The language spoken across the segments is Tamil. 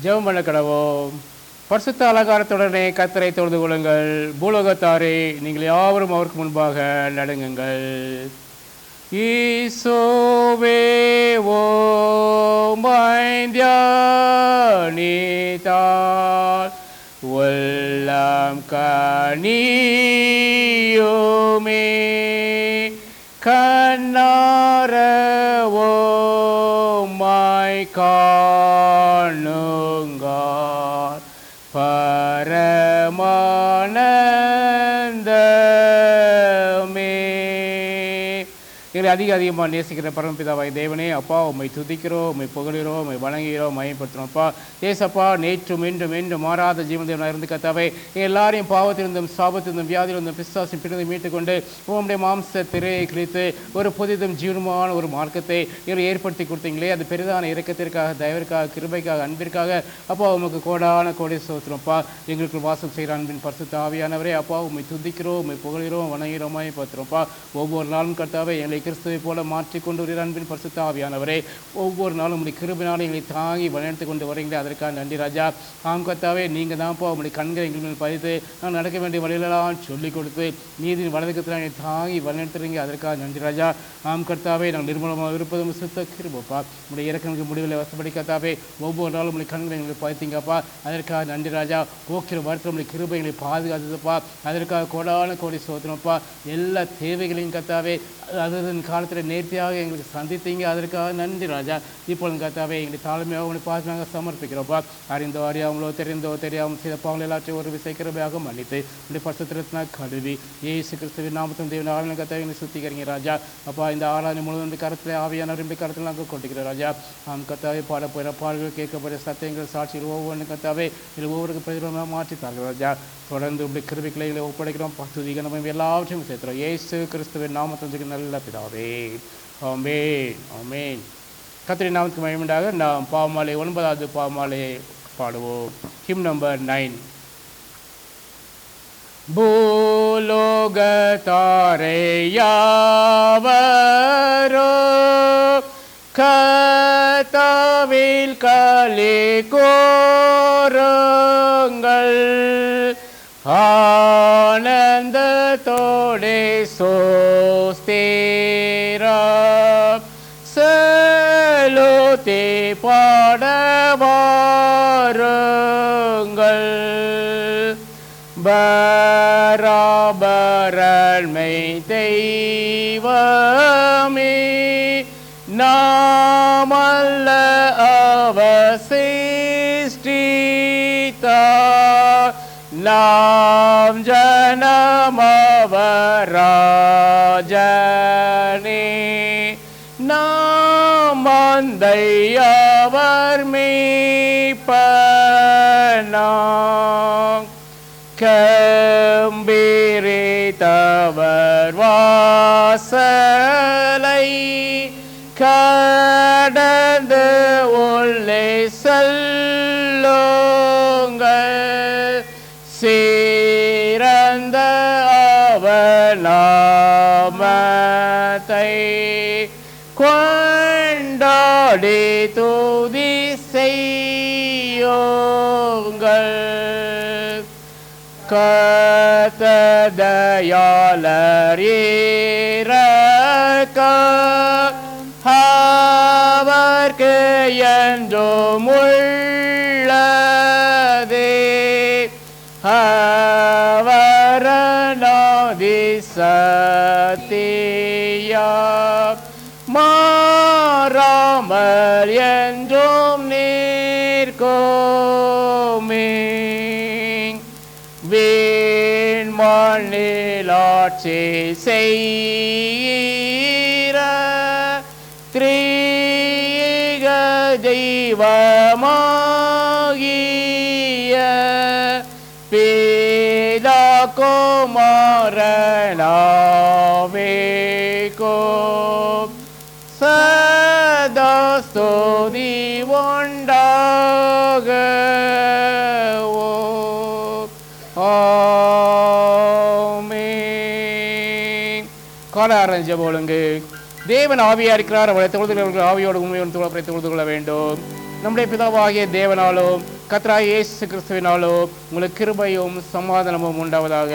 ஜெபம் பண்ண கடவோம். பரிசுத்த அலங்காரத்துடனே கர்த்தரை தொழுது கொள்ளுங்கள். பூலோகத்தாரே, நீங்கள் யாவரும் அவருக்கு முன்பாக நடுங்குங்கள். ஈசோவே ஓமைந்தியானிதால் உள்ளம் கனியுமே கண்ணாரவோ காணுங்கார் பரமானந்தமே. எங்களை அதிகமாக நேசிக்கிற பரமபிதாவாய் தேவனே, அப்பா உம்மை துதிக்கிறோம், உம்மை புகழுகிறோம், உம்மை வணங்குகிறோம், மயப்படுத்துகிறோம். அப்பா ஏசப்பா, நேற்றும் மீண்டும் மாறாத ஜீவன் தேவனாக இருந்து கத்தாவே எல்லாரையும் பாவத்திலிருந்தும் சாபத்திலிருந்தும் வியாதியிலிருந்தும் பிசாசின் பிரிந்து மீட்டுக்கொண்டு உங்களுடைய மாம்ச திரையை கிழித்து ஒரு புதிதும் ஜீவனமான ஒரு மார்க்கத்தை ஏற்படுத்தி கொடுத்தீங்களே, அது பெரிதான இரக்கத்திற்காக, தயவிற்காக, கிருபைக்காக, அன்பிற்காக அப்பா உமக்கு கோடான கோடி சோத்திரம்ப்பா. எங்களுக்கு வாசம் செய்கிற அன்பின் பரிசுத்த ஆவியானவரே, அப்பா உம்மை துதிக்கிறோம், உம்மை புகழ்கிறோம், வணங்குகிறோம், மயப்படுத்துகிறோம்ப்பா. ஒவ்வொரு நாளும் கர்த்தாவே எங்களை கிறிஸ்துவை போல மாற்றிக்கொண்டு ஒரு அன்பின் பரிசுத்த ஆவியானவரே, ஒவ்வொரு நாளும் உங்களுடைய கிருபையினாலும் எங்களை தாங்கி வழிநடத்தி கொண்டு வரீங்களே, அதற்காக நன்றி ராஜா. ஆம் கர்த்தாவே, நீங்கள் தான்ப்பா உங்களுடைய கண்களை எங்கள் மேல் பதித்து நான் நடக்க வேண்டிய வழிகளெல்லாம் சொல்லிக் கொடுத்து நீதியின் வலதுக்கத்தில் என்னை தாங்கி வழிநடத்துறீங்க, அதற்காக நன்றி ராஜா. ஆம் கர்த்தாவே, நாங்கள் நிர்மலமாக இருப்பதும் சுத்த கிருபைப்பா. உங்களுடைய இறக்கங்களுக்கு முடிவில் வசப்படி கர்த்தாவே ஒவ்வொரு நாளும் உங்களுடைய கண்களை எங்களுக்கு பதித்தீங்கப்பா, அதற்காக நன்றி ராஜா. போக்கிற வாரத்தில் உங்களுடைய கிருபை எங்களை பாதுகாத்ததுப்பா, அதற்காக கோடான கோடி சோதனப்பா. எல்லா தேவைகளையும் கர்த்தாவே அதன் காலத்தில் நேர்த்தியாக எங்களுக்கு சந்தித்தீங்க, அதற்காக நன்றி ராஜா. இப்பொழுது கர்த்தாவே எங்களை தாழ்மையாக உங்களை பாதுகாக்க சமர்ப்பிக்கிறோப்பா. அறிந்தோ அறியாமலோ தெரிந்தோ தெரியாமல் செய்த பாவங்கள் எல்லாத்தையும் ஒரு விசைக்கிறவையாக மன்னித்து உடைய பரிசுத்தத்தினா கழுவி இயேசு கிறிஸ்துவின் நாமத்தும் தேவன் ஆளுநர் கர்த்தாவே எங்களை சுத்திக்கிறீங்க ராஜா. அப்பா, இந்த ஆளான முழுவதும் கருத்தில் ஆவியானவருடைய கருத்தில் நாங்கள் கொண்டிருக்கிறோம் ராஜா. ஆம் கர்த்தாவே, பாடப்போகிற பாடல்கள், கேட்கப்படுற சத்தியங்கள், சாட்சிகள் ஒவ்வொன்று கர்த்தாவே இதில் ஒவ்வொருக்கு பிரதிபலமாக மாற்றி தார்கள் ராஜா. தொடர்ந்து உடைய கிருபைகளை ஒப்படைக்கிறோம், பசுதிக நம்ம எல்லாவற்றையும் சேர்த்துறோம் இயேசு கிறிஸ்துவின் நாமத்துக்கு நல்ல பிதாவே. ஆமென் ஆமென். கர்த்தரின் நாமத்துக்கு மகிமையுண்டாக. நாம் பாவமாலை 9வது பாவமாலையை பாடுவோம். Him number 9. பூலோகத்தாரையாவரோ கர்த்தாவில் களி கூருங்கள், ஆனந்தத்தோடே சோஸ்திரம் செலுத்தி பாடவாருங்கள். பராபரன்மை தெய்வமே நாமல்ல அவசிஷ்டித்தார், நாம் ஜனமவராஜனே, நாம் மந்தையவர் மேய்ப்பனாம். கம்பீரித்தவர் வாசலை கடந்து உள்ளே செல்லுங்கள், சிறந்த அவர் நாமத்தை கொண்டாடி துதி செய்யுங்கள். கர்த்ததயாளர் இரக்கம் அவர்க்கு என்றும் உள்ளதே, அவரநாதி சத்தியம் மாறாமல் என்றும் நிற்குமே. வீண்மண்ணிலாட்சி செய்கிற திரீக தெய்வமாகிய பிதா குமாரனாவேகோ சதா ஸ்துதி உண்டாகவோ. ஆமென். கால ஆரஞ்ச போலுங்க. தேவன் ஆவியா இருக்கிறார், அவரை தொழுதுகிறவர்கள் ஆவியோடு உண்மையோடு தொழுது கொள்ள வேண்டும். நம்முடைய பிதாவாகிய தேவனாலும் கர்த்தராகிய இயேசு கிறிஸ்துவினாலும் உங்களுக்கு கிருபையும் சமாதானமும் உண்டாவதாக.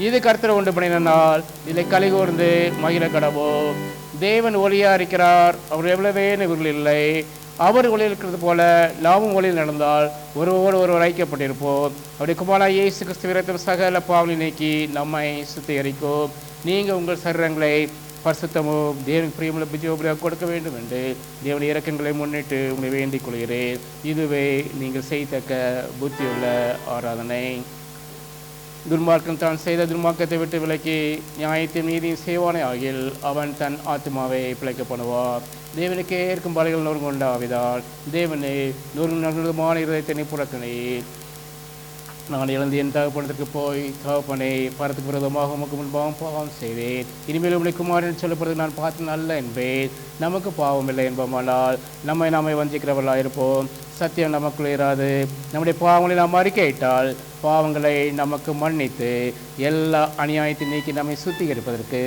இது கர்த்தர் உண்டு பண்ணின நாள், இதில் கலிகூர்ந்து மகிழ கடவோம். தேவன் ஒளியா இருக்கிறார், அவர் எவ்வளவே இவர்கள் இல்லை. அவர் ஒளியில் இருக்கிறது போல நாமும் ஒளியில் நடந்தால் ஒருவோடு ஒருவர் ஐக்கியப்பட்டிருப்போம். அப்படி குமாரனாகிய இயேசு கிறிஸ்துவின் இரத்தம் சகல பாவங்களை நீக்கி நம்மை சுத்திகரிக்கும். நீங்கள் உங்கள் சரீரங்களை பரிசுத்தமும் தேவனுக்கு பிரியமுள்ள பிஜோபடியாக கொடுக்க வேண்டும் என்று தேவனுடைய இரக்கங்களை முன்னிட்டு உங்களை வேண்டிக் கொள்கிறேன். இதுவே நீங்கள் செய்யத்தக்க புத்தியுள்ள ஆராதனை. துன்மார்க்கன் தான் செய்த துன்மார்க்கத்தை விட்டு விலக்கி நியாயத்தையும் நீதியும் செய்வானே ஆகில் அவன் தன் ஆத்மாவை பிழைக்க பண்ணுவார். தேவனுக்கு ஏற்கும் பலைகள் நொறுங்குண்டாவிதால் தேவனை நொறுங்குமான இருதயத்தினை புறக்கணியேன். நான் இழந்து என் தகப்பனத்திற்கு போய் தகப்பனை பரத்துக்கு விரோதமாக உமக்கு முன்பாக பாவம் செய்தேன். இனிமேல் உங்களை குமாரன் சொல்லப்படுறது நான் பார்த்து நல்ல என்பேன். நமக்கு பாவம் இல்லை என்போமானால் நம்மை வஞ்சிக்கிறவர்களாக இருப்போம். சத்தியம் நமக்குள் இராது. நம்முடைய பாவங்களை நாம் அறிக்கையிட்டால் பாவங்களை நமக்கு மன்னித்து எல்லா அநியாயத்தை நீக்கி நம்மை சுத்திகரிப்பதற்கு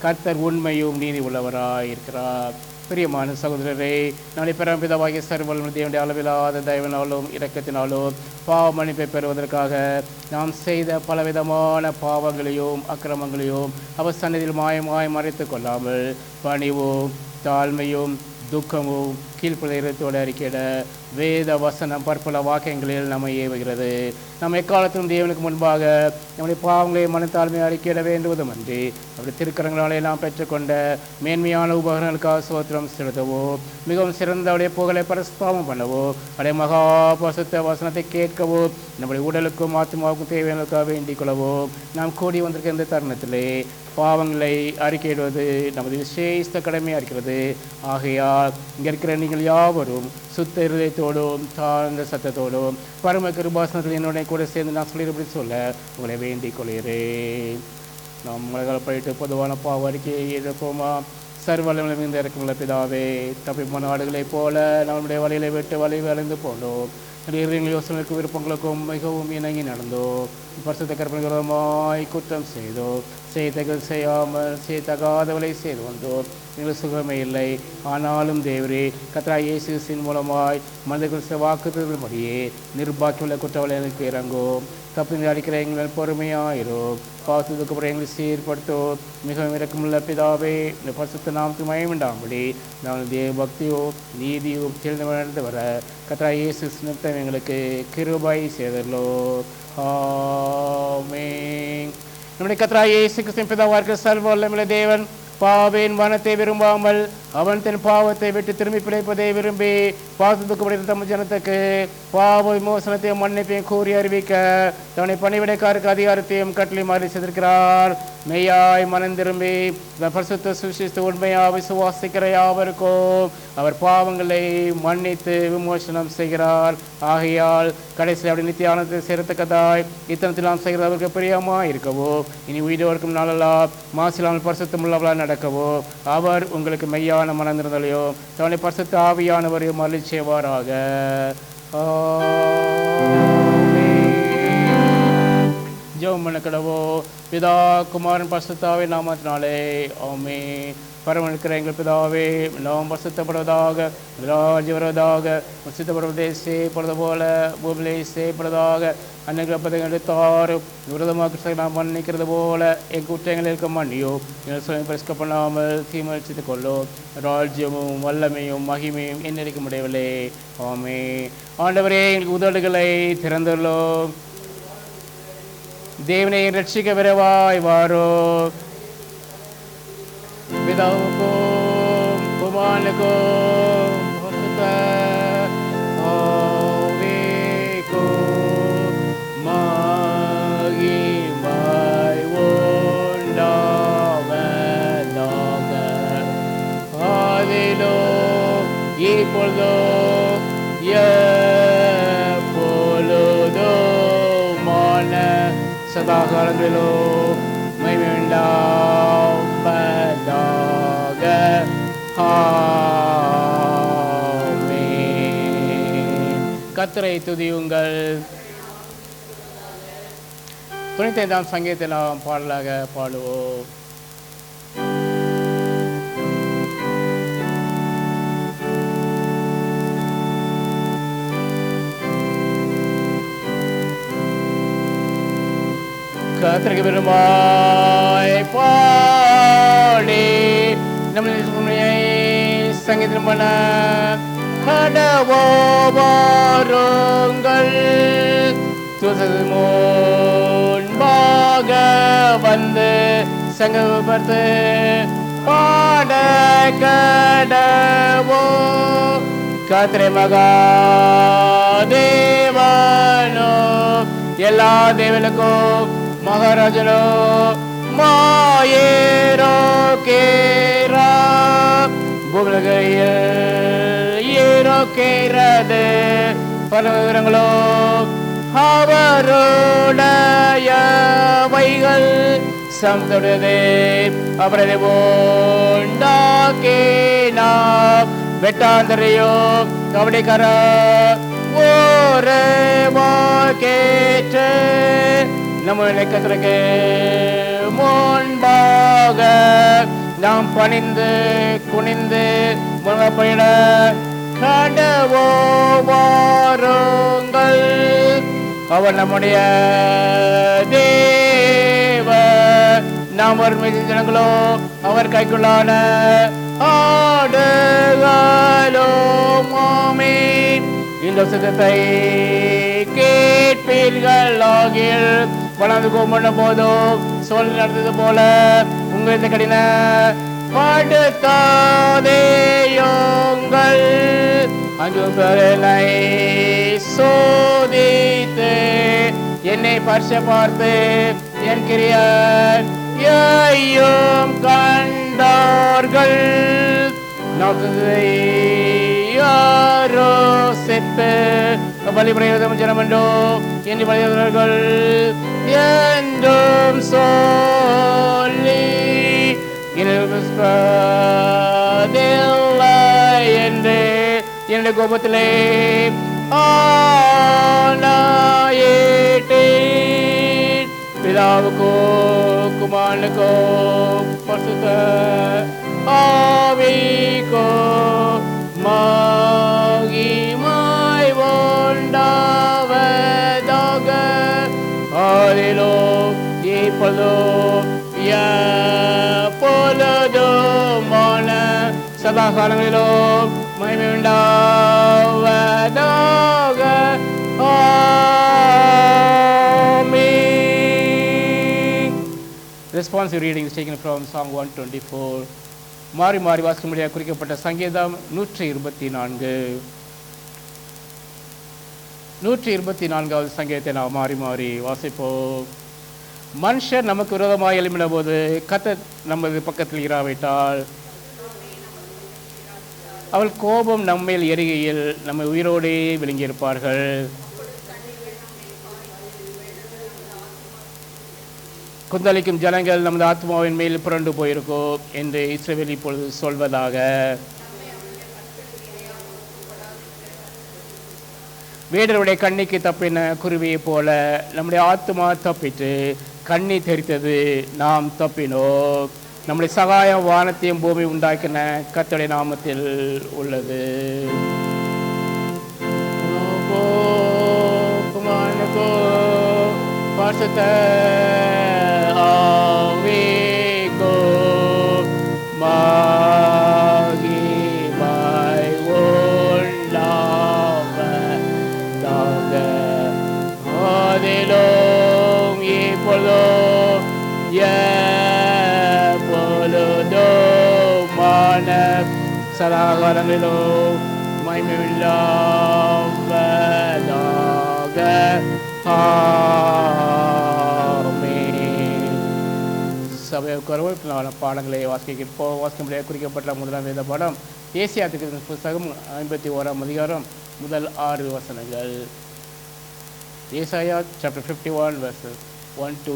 கர்த்தர் உண்மையும் நீதி உள்ளவராய் இருக்கிறார். பிரியமான சகோதரரே, நாளை பரமபிதாவாகிய சர்வவல்லமை தேவனுடைய அளவில்லாத தயவினாலும் இரக்கத்தினாலும் பாவ மன்னிப்பை பெறுவதற்காக நாம் செய்த பலவிதமான பாவங்களையும் அக்கிரமங்களையும் அவர் சன்னதியில் மாயமாய் மறைத்து கொள்ளாமல் பணிவும் தாழ்மையும் துக்கமும் கீழ்ப்பதையத்தோடு அறிக்கையிட வேத வசனம் பற்பல வாக்கியங்களில் நம்மை ஏவுகிறது. நம்ம எக்காலத்திலும் தேவனுக்கு முன்பாக நம்முடைய பாவங்களை மனத்தாழ்மையை அறிக்கையிட வேண்டுவதும் அன்றி அப்படி திருக்கரங்களாலே நாம் பெற்றுக்கொண்ட மேன்மையான உபகரணங்களுக்காக சோத்திரம் செலுத்தவோ, மிகவும் சிறந்த அவருடைய புகழை பரஸ்தாபம் பண்ணவோ, அவருடைய மகா பசுத்த வசனத்தை கேட்கவோ, நம்முடைய உடலுக்கும் ஆத்மாவுக்கும் தேவையானதுக்காக வேண்டிக் கொள்ளவோ நாம் கூடி வந்திருக்க இந்த தருணத்திலே பாவங்களை அறிக்கையிடுவது நமது விசேஷ கடமையாக இருக்கிறது. ஆகையால் இங்கே இருக்கிற நீங்கள் யாவரும் சுத்த இருதயத்தோடும் தாழ்ந்த சத்தத்தோடும் பரம கிருபாசனத்தில் என்னுடைய கூட சேர்ந்து நான் சொல்லியிருப்படி சொல்ல உங்களை வேண்டிக் கொள்கிறேன். நாம் உலகில் போயிட்டு பொதுவான பாவ அறிக்கையை எழுப்போமா? சர்வவல்லமை மிகுந்த இரக்கமுள்ள பிதாவே, தப்பிமான நாடுகளைப் போல நம்முடைய வழிகளை விட்டு வழி வளைந்து போனோம். யோசனைக்கும் விருப்பங்களுக்கும் மிகவும் இணங்கி நடந்தோம். பரிசுத்த கற்பனைகளுமாய் குற்றம் செய்தோம். செய்தகள் செய்யாமல் செய்தகாதவளை செய்து வந்தோம். எங்களுக்கு சுகமே இல்லை. ஆனாலும் தேவரே, கர்த்தராகிய இயேசு கிறிஸ்துவின் மூலமாய் மனிதர்கள் வாக்குறுதியின்படியே நிர்பாக்கியுள்ள குற்றவாளிகளுக்கு இறங்கும். தப்பு அடிக்கிற எங்கள் பொறுமையாயிரும். பாவத்துக்கு எங்களை சீர்படுத்தும். மிகவும் இரக்கமுள்ள பிதாவே, இந்த பரிசுத்த நாமத்துக்கு மயமுண்டாம்படி நாங்கள் தேவ பக்தியோ நீதியோ தெரிந்து வளர்ந்து வர கர்த்தராகிய இயேசு நிமித்தம் எங்களுக்கு கிருபை செய்தல்லோ. ஆமென். நம்முடைய கர்த்தராகிய இயேசு கிறிஸ்துவின் பிதாவாக இருக்கிற சர்வ வல்லமையுள்ள தேவன் பாவின் மனத்தை விரும்பாமல் அவன் தன் பாவத்தை விட்டு திரும்பி பிழைப்பதை விரும்பி பாவத்துக்கு தம் ஜனத்துக்கு பாவ விமோசனத்தையும் மன்னிப்பையும் கூறி அறிவிக்க தன்னை பணிவிடைக்காருக்கு அதிகாரத்தையும் கட்டளை மாறி செய்திருக்கிறார். மெய்யாய் மனம் திரும்பி பரிசுத்த சுவிசேஷத்தை உண்மையாக விசுவாசிக்கிற யாவருக்கும் அவர் பாவங்களை மன்னித்து விமோசனம் செய்கிறார். ஆகையால் கடைசி அப்படி நித்தியானத்தை சேர்த்தக்கதாய் இத்தனத்தில் நாம் செய்கிறவருக்கு பிரியமாக இருக்கவோ, இனி உயிரோருக்கும் நாளெல்லாம் மாசிலாமல் பரிசுத்தம் உள்ளவர்களாக நடக்கவோ அவர் உங்களுக்கு மெய்யான மனந்திருந்தலையோ தன்னை பரிசுத்த ஆவியானவரையும் அருளி செய்வாராக. ஜெபம் பண்ண கடவோ. பிதா குமாரன் பரிசுத்தாவே நாமத்தினாலே ஆமென். பரமனுக்கிற எங்கள் பிதாவே, நாம் பரிசுத்தப்படுவதாக, ராஜ்யம் வருவதாக, பரிசுத்தப்படுவதை செய்யப்படுவது போல பூமியிலே செய்யப்படுவதாக. அன்னைக்கு பதங்கள் எடுத்தாரும் விரதமாக நாம் மன்னிக்கிறது போல என் குற்றங்கள் இருக்க மன்னியோ. எங்கள் சொல்லி பரிசுக்க பண்ணாமல் தீர்மானித்துக் கொள்ளோ. ராஜ்யமும் வல்லமையும் மகிமையும் என்னிருக்க முடியவில்லை. ஆமென். ஆண்டவரே, எங்களுக்கு உதடுகளை திறந்துள்ளோம். தேவனை ரட்சிக்க விரைவாய் வாரோ. பிதாவுக்கும் குமாரனுக்கும் பரிசுத்த ஆவிக்கும் மகிமை உண்டாவதாக. ஆதியிலும் இப்பொழுதும் எப்பொழுதுமான சதா காலங்களிலும் மகிமை உண்டாவதாக. ஆமென். கர்த்தரை துதியுங்கள். 95ஆம் சங்கீதத்தை நாம் பாடலாக பாடுவோம். கர்த்தருக்கு விரும்பாய் பாடி நம்முடைய சங்கீதம் பண்ண கடவோருங்கள் முன்பாக வந்து சங்கப்படுத்து பாட கடவோ கர்த்தரே மகா தேவனோ எல்லா தேவனுக்கும் மகாராஜனோ மாயேரோ கேரா பூமியில் ஏரோ கேரது பலவிவரங்களோ அவருடையவைகள் சம்தொடதே அவரது போண்டாக்கேனா வெட்டாந்தரையோ கவடிக்கர ஒரு வாக்கேற்று நம்ம இலக்கத்திற்கு முன்பாக நாம் பணிந்து குனிந்து முன்வைப்பட கடவோ வாருங்கள் அவர் நம்முடைய தேவ நாம் ஒரு ஜனங்களோ அவர் கைக்குள்ளான ஆடுகளோ மாமே இந்த சித்தத்தை கேட்பீர்கள் ஆகில் வளர்ந்து கோமண்ண போதும் சொல் நடந்தது போல உங்களுக்கு கடின படுத்தாதேயுங்கள் அங்கு பெறலை சோதித்து என்னை பரிச பார்த்து என் கிரியர் ஐயும் கண்டார்கள் நோக்கத்தை யாரோ செத்து பலிபுரையும் ஜனமண்டோ என்று பலியார்கள் என்றும் சொல்லி என்று என்னுடைய கோபத்திலே ஆனாயிட்டேன் பிதாவுக்கோ குமாரனுக்கோ பரிசுத்த ஆவிக்கோ மகிமை உண்டாவதாக ஆதிலோ இப்பொழுதோ எப்பொழுதுமான சதா காலங்களிலோ மகிமை உண்டாவதாக ஆமென். Responsive reading is taken from Psalm 124. மாறி மாறி வாசிக்கும்படியாக குறிக்கப்பட்ட சங்கீதம் 124வது சங்கீதத்தை நாம் மாறி மாறி வாசிப்போம். மனுஷர் நமக்கு விரோதமாக எழும்பின போது கர்த்தர் நமது பக்கத்தில் இராவிட்டால் அவள் கோபம் நம்மேல் எரிகையில் நம்மை உயிரோடே விழுங்கியிருப்பார்கள். குந்தளிக்கும் ஜனங்கள் நமது ஆத்மாவின் மேல் புரண்டு போயிருக்கோம் என்று இஸ்ரவேல் இப்பொழுது சொல்வதாக. வேடருடைய கண்ணிக்கு தப்பின குருவியை போல நம்முடைய ஆத்மா தப்பிட்டு கண்ணி தெரித்தது, நாம் தப்பினோம். நம்முடைய சகாயம் வானத்தையும் பூமி உண்டாக்கின கர்த்தருடைய நாமத்தில் உள்ளது. பரிசுத்த ஆவிக்கோ மகிமை உண்டாவதாக ஆதிலும் இப்பொழுதும் எப்பொழுதுமான சதா காலங்களிலும் மகிமையுள்ளவதாக. சபை உட்கார்வோம். பாடங்களை வாசிக்க முடியாது. குறிக்கப்பட்ட முதலாம் வேத பாடம் ஏசியாத்துக்கு புஸ்தகம் 51ஆம் அதிகாரம் முதல் 6 வசனங்கள். ஏசாயா chapter 51 verses 1 to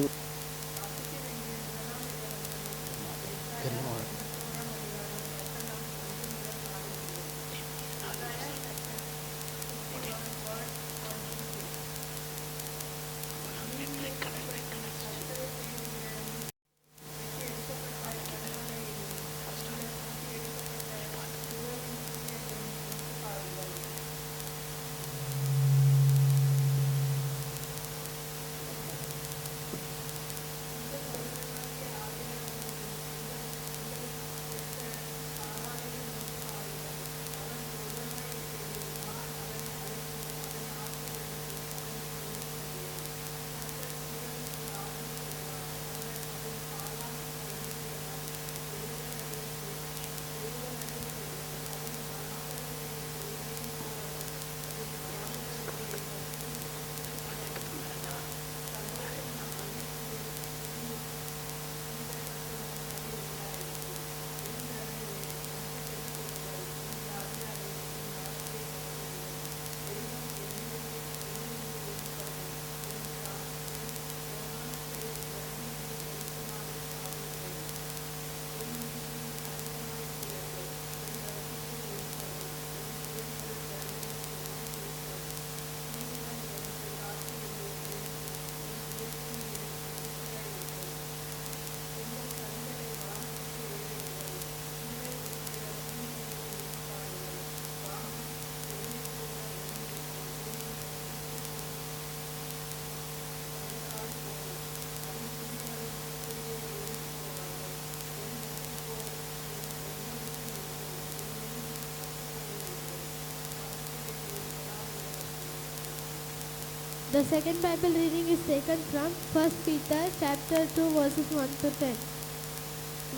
The second Bible reading is taken from 1 Peter chapter 2 verses 1 to 10.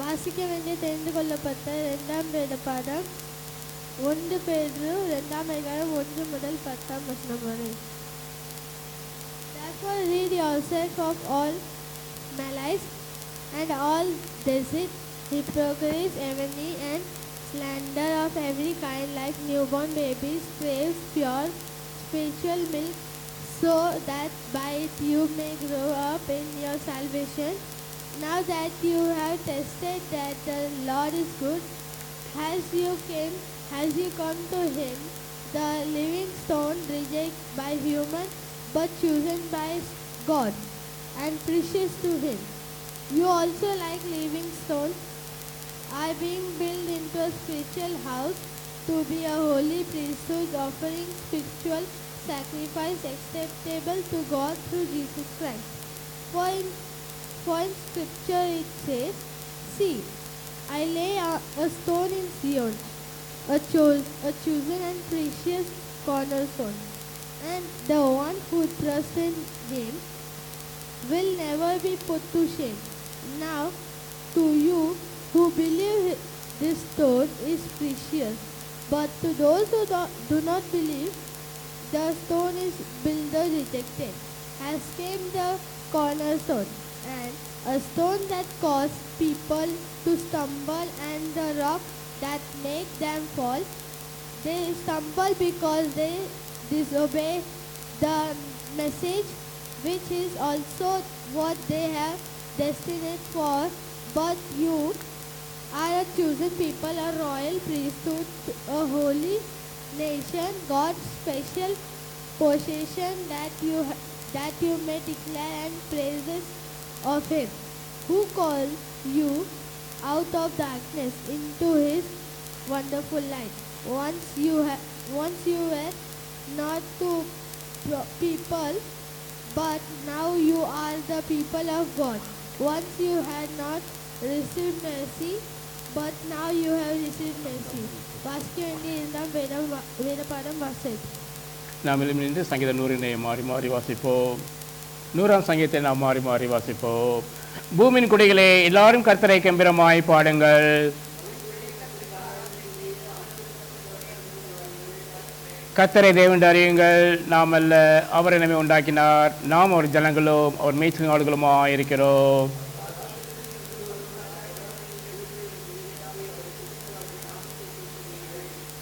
வாசிக்க வேண்டிய தெரிந்து கொள்ளப்பட்ட இரண்டாம் வேத பாடம் 1 பேதுரு 2ஆம் அதிகாரம் 1 முதல் 10ஆம் வசனம் வரை. Therefore rid yourself of all malice and all deceit, hypocrisy, envy, and slander of every kind, like newborn babies. Crave pure spiritual milk, so that by it you may grow up in your salvation. Now that you have tested that the Lord is good, as you come to Him, the living stone, rejected by human, but chosen by God and precious to Him. You also, like living stones, are being built into a spiritual house to be a holy priesthood, offering spiritual sacrifice acceptable to God through Jesus Christ. For in Scripture it says, "See, I lay a stone in Zion, a chosen and precious cornerstone, and the one who trusts in Him will never be put to shame." Now, to you who believe, this stone is precious, but to those who do not believe, the stone is builders rejected, has came the cornerstone, and a stone that causes people to stumble, and the rock that make them fall. They stumble because they disobey the message, which is also what they have destined for. But you are a chosen people, a royal priesthood, a holy nation, God's special possession, that you may declare and praises of Him who called you out of darkness into His wonderful light. Once you were not to people, but now you are the people of God. Once you had not received mercy, but now you have received mercy. வாசிக்க வேண்டிய இரண்டாம் வேத பாடம் வாசித்து நாம் எழுந்து சங்கீத 100 மாறி மாறி வாசிப்போம். 100ஆம் சங்கீதத்தை நாம் மாறி மாறி வாசிப்போம். பூமியின் குடிகளே, எல்லாரும் கர்த்தரை கம்பீரமாய் பாடுங்கள். கர்த்தரை தேவன் அறியுங்கள். நாம் அல்ல, அவர் நம்மை உண்டாக்கினார். நாம் அவர் ஜனங்களும் அவர் மேய்ச்சல் ஆடுகளுமாய் இருக்கிறோம்.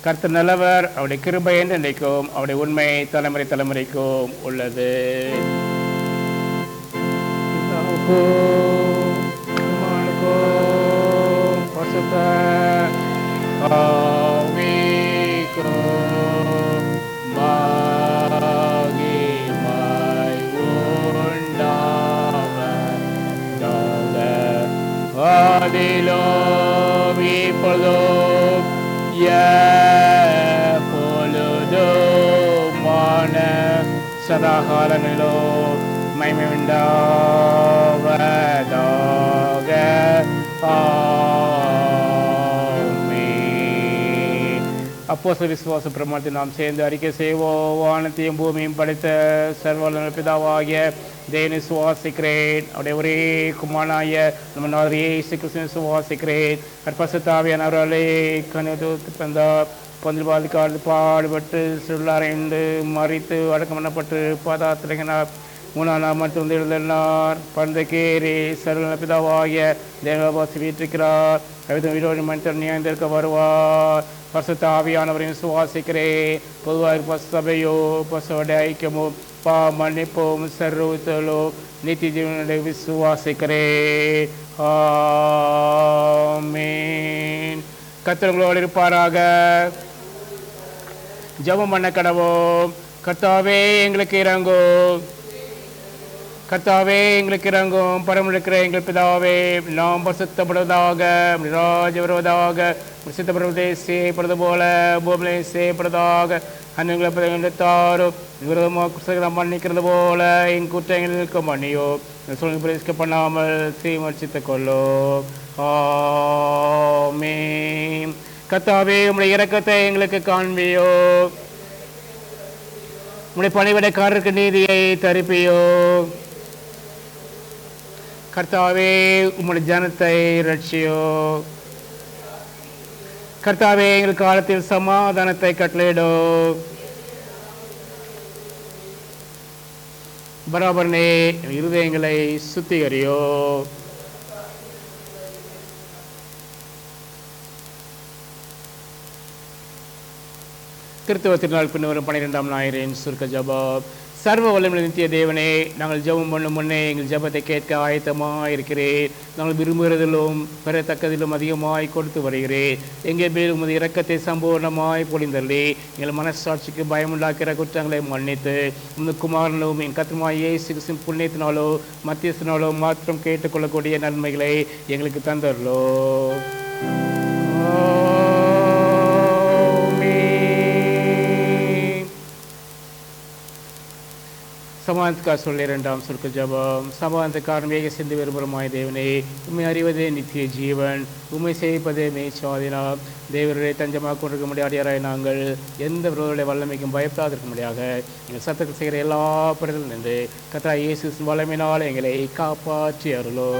கர்த்தர் நல்லவர், அவருடைய கிருபை என்றைக்கும், அவருடைய உண்மை தலைமுறை தலைமுறைக்கும் உள்ளது. சதாகாலங்களிலோ மகிமை உண்டாவதாக. அப்போஸ்தலர் விசுவாச பிரமாணத்தை நாம் சேர்ந்து அறிக்கை செய்வோம். வானத்தையும் பூமியும் படைத்த சர்வவல்ல பிதாவாகிய தேவனை சுவாசிக்கிறேன். அவருடைய ஒரே குமாரனாய நம்ம நாதர் இயேசு கிறிஸ்துவை சுவாசிக்கிறேன். பரிசுத்த ஆவியானவராலே கனிவுற்று தந்தார். பொந்தில் பாதிக்காடு பாடுபட்டு சுருளாரைந்து மறித்து அடக்கம் பண்ணப்பட்டு பாதாத்திரங்கினார். 3ஆம் நாள் மட்டும் எழுதினார். பண்டைக்கேறி சர்வ பிதாவாகிய தேவபாசி வீட்டிருக்கிறார். கவிதை வீரோடு மனிதர் நியாயந்திருக்க வருவார். பரிசுத்த ஆவியானவரையும் சுவாசிக்கிறேன். பொதுவாக சபையோ பசுவோட ஐக்கியமோ மன்னிப்போம் சர்வத்தலோ நித்திய ஜீவனுடைய விசுவாசிக்கிறேன். ஆமென். கர்த்தர் உங்களோடு இருப்பாராக. ஜெபம் பண்ண கடவோம். கர்த்தாவே எங்களுக்கு இறங்கும். கர்த்தாவே எங்களுக்கு இறங்கும். பரமிருக்கிற எங்கள் பிதாவே, நாம் பரிசுத்தப்படுவதாக, ராஜ வருவதாக, சித்தப்படுவதை செய்யப்படுவது போல பூமியை செய்யப்படுவதாக. அன்னைகளை தாரும் விரோதமாக மன்னிக்கிறது போல என் குற்றங்களுக்கு மன்னியோ. சொல்லி பிரதிஷ்க பண்ணாமல் சீமர்ச்சித்துக் கொள்ளோ. ஆமென். கர்த்தாவே உம்முடைய இரக்கத்தை எங்களுக்கு காண்பியோ. உடைய பணிவிடைக்காரருக்கு நீதியை தரிப்பியோ. கர்த்தாவே உம்முடைய ஜனத்தை ரட்சியோ. கர்த்தாவே எங்கள் காலத்தில் சமாதானத்தை கட்டளையிடோ. பராபரனே இருதயங்களை சுத்திகரியோ. கிறிஸ்தவ திருநாள் பின்வரும் 12ஆம் ஞாயிறின் சுருக்க ஜெபம். சர்வ வல்லமையுள்ள நித்திய தேவனே, நாங்கள் ஜெபம் பண்ணும் முன்னே எங்கள் ஜெபத்தை கேட்க ஆயத்தமாக இருக்கிறேன். நாங்கள் விரும்புகிறதிலும் பெறத்தக்கதிலும் அதிகமாய் கொடுத்து வருகிறேன். எங்கள் மேல் உமது இரக்கத்தை சம்பூர்ணமாய் பொழிந்தள்ளி எங்கள் மனசாட்சிக்கு பயமுண்டாக்கிற குற்றங்களை மன்னித்து உமது குமாரனும் என் கர்த்தருமாகிய இயேசு கிறிஸ்துவின் புண்ணியத்தினாலோ மத்தியஸ்தினாலோ மாத்திரம் கேட்டுக்கொள்ளக்கூடிய நன்மைகளை எங்களுக்கு தந்தரலோ. சமாதானத்துக்காக சொல்ல 2ஆம் சுருக்க ஜெபம். சமாதானத்துக்காரன் வேக சிந்து விரும்புகிறமாய் தேவனே, உண்மை அறிவதே நித்திய ஜீவன், உண்மை சேவிப்பதே மேய்ச்சாதினாம். தேவருடைய தஞ்சமாக கொண்டிருக்க முடியாடியாராய் நாங்கள் எந்த விரோதடைய வல்லமைக்கும் பயப்படாதிருக்க முடியாக எங்கள் சத்தத்தில் செய்கிற எல்லா படத்திலும் நின்று கர்த்தராகிய இயேசு கிறிஸ்துவின் வல்லமையினால் எங்களை காப்பாற்றி அருளோ.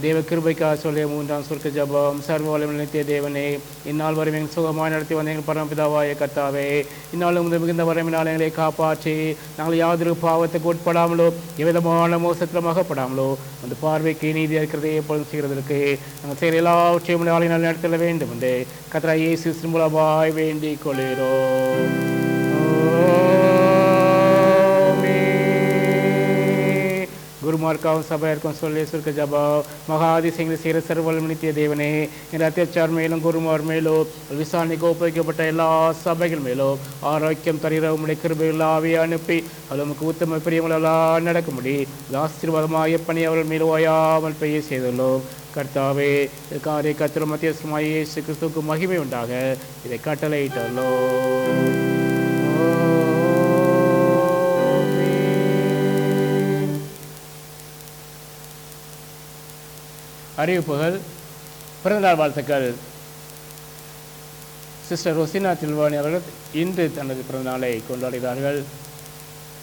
தேவ கிருபைக்காக சொல்லிய 3ஆம் சுருக்க ஜெபம். சர்வ வல்லமையுள்ள நித்திய தேவனே, இந்நாள் வரை எங்கள் சுகமாய் நடத்தி வந்த எங்கள் பரமபிதாவாய கர்த்தாவே, இந்நாளும் உமது மிகுந்த வரமினால் எங்களை காப்பாற்றி நாங்கள் யாதொரு பாவத்துக்கு உட்படாமலோ எவ்விதமான மோசத்திலும் அகப்படாமலோ அந்த பார்வைக்கு நீதி இருக்கிறதை எப்பொழுதும் செய்கிறதற்கு நாங்கள் செய்கிற எல்லாவற்றையும் நாளினால் நடத்த வேண்டும் என்று கர்த்தராகிய இயேசு கிறிஸ்து மூலமாய் வேண்டிக் கொள்கிறோம். குருமார்க்காவும் சபையாருக்கும் சொல்லி சுருக்க ஜெபம். மகாதிசயங்களை செய்கிற சர்வவல்லமையுள்ள நித்திய தேவனே, என் அத்தியட்சார் மேலும் குருமார் மேலோ விசாரணைக்கு ஒப்புவிக்கப்பட்ட எல்லா சபைகள் மேலோ ஆரோக்கியம் தருகிற உம்முடைய கிருபையில் ஆவியை அனுப்பி அது நமக்கு உத்தம பிரியங்களெல்லாம் நடக்கும்படி ஆசீர்வாதமாக பணி அவர்கள் மேல் ஓயாமல் பெய்ய செய்துள்ளோம். கர்த்தாவே, காரிய கர்த்தர் மத்தியஸ்தமாகிய இயேசு கிறிஸ்துவுக்கு மகிமை உண்டாக இதை கட்டளையிட்டல்லோ. அறிவிப்புகள். பிறந்தநாள் வாழ்த்துக்கள். சிஸ்டர் ரொசினா தில்வானி அவர்கள் இன்று தனது பிறந்தநாளை கொண்டாடுகிறார்கள்.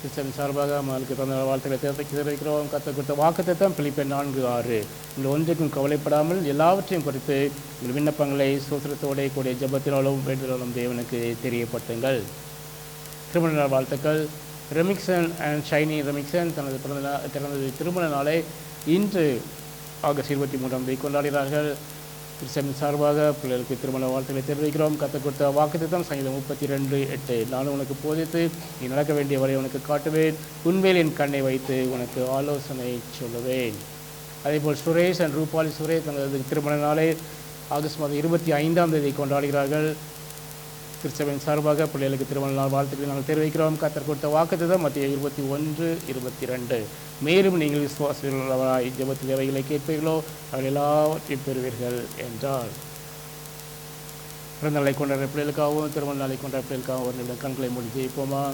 சிஸ்டரின் சார்பாக அவர்களுக்கு பிறந்தநாள் வாழ்த்துக்களை தெரிவிக்கிறோம். கற்றுக் கொடுத்த வாக்குத்தத்தம் பிலிப்பியர் 4:6. உங்கள் ஒன்றுக்கும் கவலைப்படாமல் எல்லாவற்றையும் குறித்து உங்கள் விண்ணப்பங்களை சோத்திரத்தோடு கூடிய ஜெபத்தினாலும் வேண்டுதலாலும் தேவனுக்கு தெரியப்படுத்துங்கள். திருமண நாள் வாழ்த்துக்கள். ரெமிக்சன் அண்ட் ஷைனி ரெமிக்சன் தனது திருமண நாளை இன்று ஆகஸ்ட் 23ஆம் தேதி கொண்டாடுகிறார்கள். கிறிஸ்தவன் சார்பாக பிள்ளைகளுக்கு திருமண வாழ்த்துக்களை தெரிவிக்கிறோம். கற்றுக் கொடுத்த வாக்குத்தத்தம் சங்கீதம் 32:8. நான் உனக்கு போதித்து நீ நடக்க வேண்டிய வரை உனக்கு காட்டுவேன், உன்மேல் என் கண்ணை வைத்து உனக்கு ஆலோசனை சொல்லுவேன். அதேபோல் சுரேஷ் அண்ட் ரூபாலி சுரேஷ் தனது திருமண நாளை ஆகஸ்ட் மாதம் 25ஆம் தேதி கொண்டாடுகிறார்கள். கிறிஸ்தவன் சார்பாக பிள்ளைகளுக்கு திருமண நாள் வாழ்த்துக்களை நாங்கள் தெரிவிக்கிறோம். கர்த்தர் கொடுத்த வாக்குத்தத்தம் மத்திய 21:22. மேலும் நீங்கள் விசுவாசமாய் ஜெபத்தில் எவைகளை கேட்பீர்களோ அவர்கள் எல்லாவற்றையும் பெறுவீர்கள் என்றார். பிறந்த நாளை கொண்டாடுற பிள்ளைகளுக்காகவும் திருமண நாளை கொண்டாட பிள்ளைகளுக்காகவும் ஒரு நிமிடம் கண்களை மூடி ஜெயிப்போமா.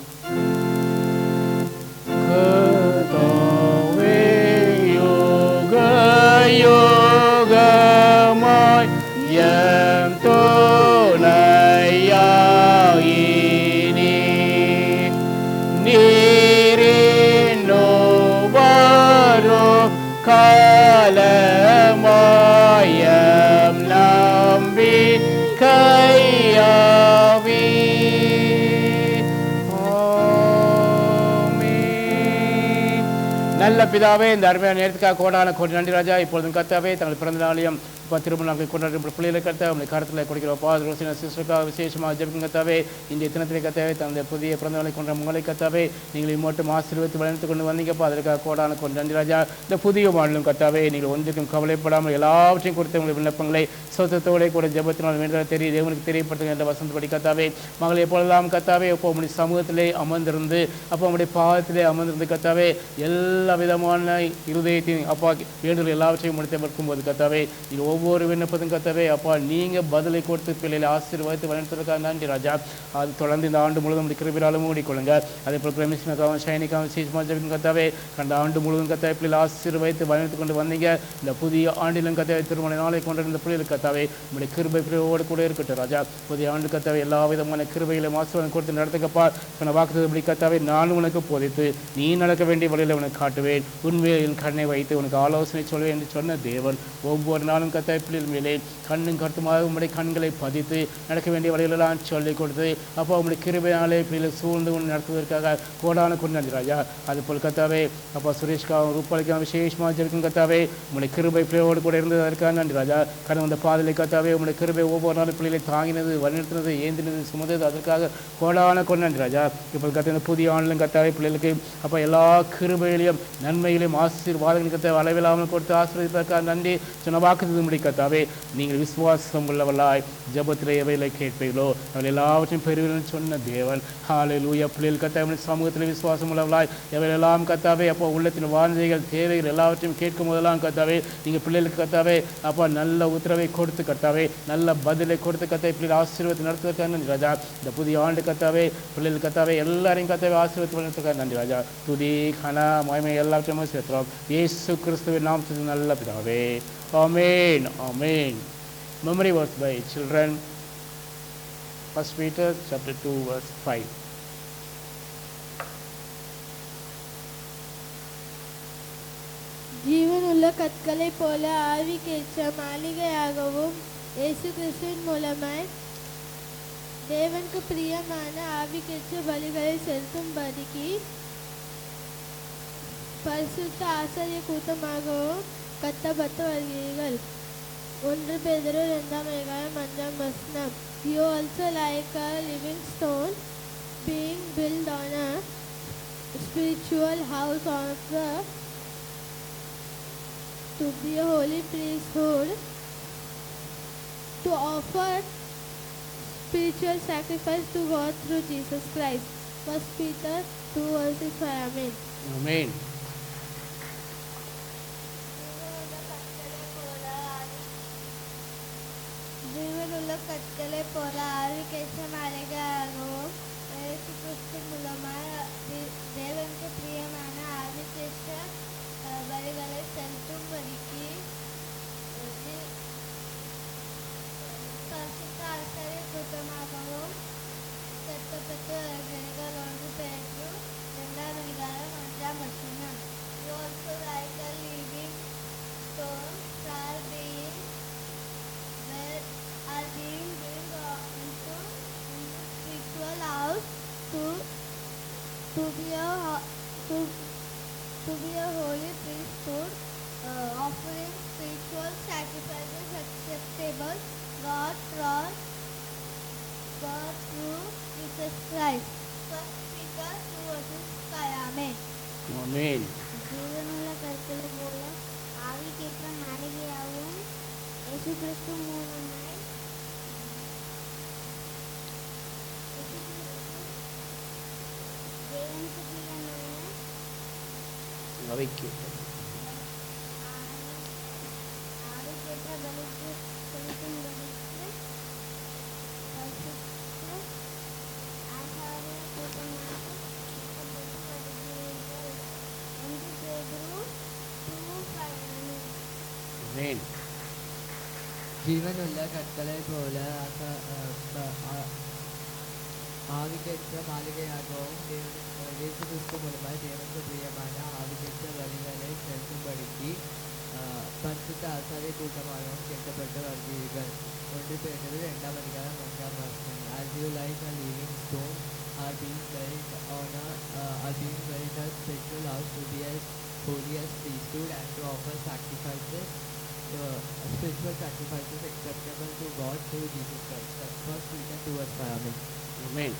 நல்ல பிதாவே, இந்த அருமையான நேரத்துக்காக கோடான கோடி நன்றி ராஜா. இப்பொழுதும் கர்த்தாவே தங்கள் பிறந்த நாளையும் திருமண நாட்களை கொண்டாடுற பிள்ளைகளை கர்த்தா உங்களை கருத்தில் கொடுக்கிறோப்பா. சிஸ்டருக்காக விசேஷமாக ஜெபிக்கும் கர்த்தாவே. இன்றைய தினத்திலே கர்த்தாவே தந்தை புதிய பிறந்த நாளை கொண்ட உங்களை கர்த்தாவே நீங்கள் மட்டும் ஆசீர்வதித்து வளர்த்து கொண்டு வந்தீங்கப்பா. அதற்காக கோடான கோடி நன்றி ராஜா. இந்த புதிய மாடலும் கர்த்தாவே நீங்கள் ஒன்றுக்கும் கவலைப்படாமல் எல்லாவற்றையும் கொடுத்து உங்கள் விண்ணப்பங்களை சொத்தத்தோட கூட ஜெபத்தினால் வேண்டாம் தேவனுக்கு தெரியப்படுத்துங்க என்ற வசந்தபடி கர்த்தாவே மகளை எப்பொழுதெல்லாம் கர்த்தாவே அப்போ உங்களுடைய சமூகத்திலே அமர்ந்திருந்து அப்போ உங்களுடைய பாதத்திலே அமர்ந்திருந்து கர்த்தாவே எல்லா விதமான இருதயத்தையும் அப்பா வேண்டுதல் எல்லாவற்றையும் முடித்து வைக்கும்போது கர்த்தாவே இது ஒவ்வொரு விண்ணப்பத்தும் கத்தாவே அப்பா நீங்கள் பதிலை கொடுத்து பிள்ளைகளை ஆசீர்வாதத்தை வளர்த்துறதுக்காக நன்றி ராஜா. அது தொடர்ந்து இந்த ஆண்டு முழுவதும் கிருபினாலும் மூடிக்கொள்ளுங்க. அதே போல் பிரமிஷ்மக்காவும் ஷைனிக்காவும் சீஸ்மா ஜபிக்கும் கத்தாவே கடந்த ஆண்டு முழுவதும் கத்தாவே பிள்ளைகளை ஆசீர்வாதத்தை வளர்த்து கொண்டு வந்தீங்க. இந்த புதிய ஆண்டிலும் கத்தாவே திருமண நாளை கொண்டிருந்த பிள்ளைகளுக்கு கத்தாவே உங்களுடைய கிருபை பிரிவோடு கூட இருக்கட்டும் ராஜா. புதிய ஆண்டு கத்தாவே எல்லா விதமான கிருபைகளையும் ஆசீர்வாதம் கொடுத்து நடத்துக்கப்பா. சொன்ன வாக்குத்தபடி கத்தாவே நான் உனக்கு போதித்து நீ நடக்க வேண்டிய வழியில் உனக்கு காட்டுவேன், உண்மையில் கண்ணை வைத்து உனக்கு ஆலோசனை சொல்வேன் என்று சொன்ன தேவன் ஒவ்வொரு நாளும் கத்தாவே பிள்ளைகள் மேலே கண்ணும் கருத்துமாக உங்களுடைய கண்களை பதித்து நடக்க வேண்டிய வழிகளெல்லாம் சொல்லிக் கொடுத்து அப்போ உங்களுடைய கிருபையாலே பிள்ளைகளை சூழ்ந்து நடத்துவதற்காக கோடான கொண்டு நன்றி ராஜா. அதுபோல் கத்தாவே அப்பா சுரேஷ்காவும் ரூபாலிக்காவும் விசேஷமாக ஜெபிக்கும் கத்தாவே உங்களுடைய கிருபை பிள்ளையோடு கூட இருந்ததற்காக நன்றி ராஜா. கடந்த அந்த பாதையை கத்தாவே உங்களுடைய கிருபை ஒவ்வொரு நாளும் பிள்ளைகளை தாங்கினது வழிநடத்தினது ஏந்தினது சுமந்தது அதற்காக கோடான கொண்டு நன்றி ராஜா. இப்போ கத்த இந்த புதிய ஆண்டிலும் கத்தாவே பிள்ளைகளுக்கு அப்போ எல்லா கிருபையிலையும் நன்மைகளையும் ஆசீர்வாதங்களும் கத்தாவே அளவில்லாமல் கொடுத்து ஆசீர்வதிப்பதற்காக நன்றி. சொன்ன வாக்குத்தத்தம் முடிக்கத்தாவே நீங்கள் விசுவாசம் உள்ளவர்களாய் ஜபத்திலே எவைகளை கேட்பீர்களோ அவள் எல்லாவற்றையும் பெறுவீர்கள் சொன்ன தேவன். ஹல்லேலூயா. பிள்ளைகள் கத்தாவே சமூகத்தில் விசுவாசம் உள்ளவர்களாய் எவையெல்லாம் கத்தாவே அப்போ உள்ளத்தின் வாஞ்சைகள் தேவைகள் எல்லாவற்றையும் கேட்கும் போதெல்லாம் கத்தாவே நீங்கள் பிள்ளைகளுக்கு கத்தாவே அப்போ நல்ல உத்தரவை கொடுத்து கத்தாவே நல்ல பதிலை கொடுத்து கத்தாவே பிள்ளைகள் ஆசீர்வாதத்தை நடத்துவதற்காக நன்றி ராஜா. இந்த புதிய ஆண்டு கத்தாவே பிள்ளைகள் கத்தாவே எல்லாரையும் கத்தாவே ஆசீர்வாதத்தை நடத்துவதற்காக நன்றி ராஜா. துதி கன மகிமை எல்லாவற்றையும் சேர்க்கிறோம் இயேசு கிறிஸ்துவின் நாமத்தில் நல்ல பிதாவே. ஆமென். ஆமென். Memory verse by children. 1 Peter chapter 2 verse 5. ஜீவனுள்ள கற்களை போல ஆவிக்கேற்ற மாளிகையாகவும் இயேசு கிறிஸ்துவின் மூலமாய் தேவனுக்கு பிரியமான ஆவிக்கேற்ற பலிகளை செலுத்தும்படிக்கு பரிசுத்த ஆசாரிய கூட்டமாகவும் கட்டப்பட்டு வருகிறீர்கள். 1 Peter 2:5. You also like a living stone being built on a spiritual house of the to be a holy priesthood, to offer spiritual sacrifice to God through Jesus Christ. 1 Peter 2:5. Amen. Amen. ஜீவனுள்ள கற்களை போல ஆவிக்கேற்ற மாளிகையாகவும் இயேசு கிறிஸ்து மூலமாய் தேவனுக்கு பிரியமான ஆவிக்கேற்ற பலிகளை செலுத்தும்படிக்கு பரிசுத்த ஆசாரிய கூட்டமாகவும் கட்டப்பட்டு வருகிறீர்கள். 1 Peter 2:5. You also like a living stone are being built into spiritual house to be a holy priesthood, offering spiritual sacrifices acceptable God through Jesus Christ. 1 Peter 2:5. Amen. Amen. ஜீவனுள்ள கற்களை போல ஆவிக்கேற்ற மாளிகையாகவும் இயேசு கிறிஸ்து மூலமாய் தேவனுக்கு பிரியமான ஆவிக்கேற்ற பலிக்கு செலுத்தும்படிக்கு பரிசுத்த ஆசாரிய கூட்டமாக கட்டப்பட்டு வருகிறீர்கள். 1 Peter 2:5. Amen. ജീവനുള്ള കற்களை போல ஆவிக்கேற்ற மாளிகையாகவும் இயேசு கிறிஸ்து மூலமாய் தேவனுக்கு பிரியமான ஆவிக்கேற்ற பலிகளை செலுத்தும்படிக்கு பரிசுத்த ஆசாரிய கூட்டமாகவும் கேட்கப்பட்டு வருகிறீர்கள். 1 Peter 2:5. As you like a living stone are being built a spiritual house to be a holiest priesthood and to offer sacrifices, spiritual sacrifices acceptable to God through Jesus Christ. 1 Peter 2:5. Amen. Amen.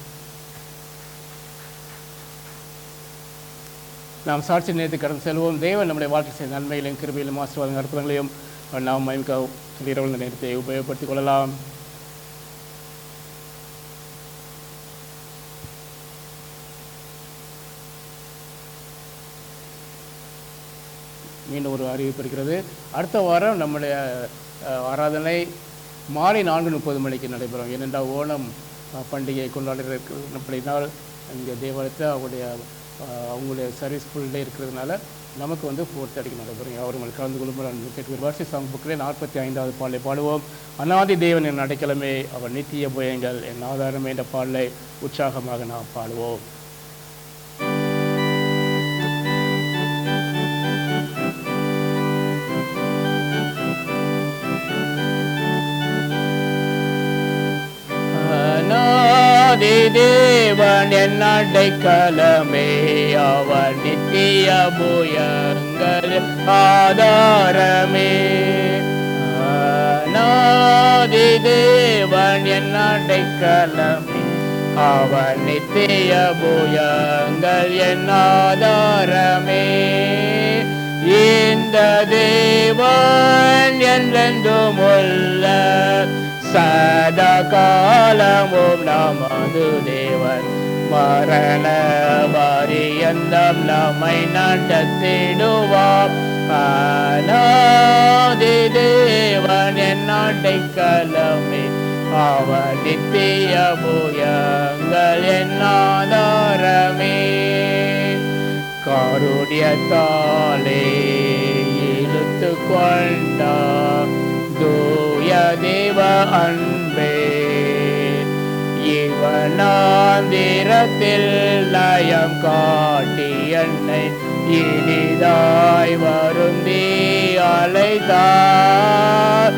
நாம் சாட்சி நேரத்தை கடந்து செல்வோம். தேவன் நம்முடைய வாழ்க்கை செய்த நன்மைகளையும் கிருபையிலும் ஆசீர்வாதம் அற்புதங்களையும் நாம் மயமிக்க இரவு நேரத்தை உபயோகப்படுத்திக் கொள்ளலாம். மீண்டும் ஒரு அறிவிப்பு இருக்கிறது. அடுத்த வாரம் நம்முடைய ஆராதனை மாலை 4:30 மணிக்கு நடைபெறும். ஏனென்றால் ஓணம் பண்டிகை கொண்டாடுறதுனால் இங்கே தேவாலயத்தில் அவங்களுடைய சர்வீஸ் ஃபுல் டே இருக்கிறதுனால நமக்கு 4:30 நடைபெறும். அவர்கள் கலந்து கொள்ளும் கேட்கிற வாசி சாங் புக்கில் 45வது பாடலை பாடுவோம். அநாதி தேவன் என் அடைக்கலமே, அவர் நித்திய புயங்கள் என் ஆதாரமே என்ற பாடலை உற்சாகமாக நாம் பாடுவோம். தேவன் என் அடைக்கலமே, அவர் நித்திய புயங்கள் ஆதாரமே. அநாதி தேவன் என் அடைக்கலமே, அவர் நித்திய புயங்கள் என் ஆதாரமே. இந்த தேவன் என்றென்றும் உள்ள சதா காலமும் நமது தேவன், மரண பரியந்தம் நம்மை நடத்திடுவார். அநாதி தேவன் என் அடைக்கலமே, அவர் நித்திய புயங்கள் என் ஆதாரமே. காருண்யத்தாலே இழுத்து கொண்டார் தூய தேவ அன்பே, இவனாந்திரத்தில் நயம் காட்டி என்னை இனிதாய் வருந்தி அழைத்தார்.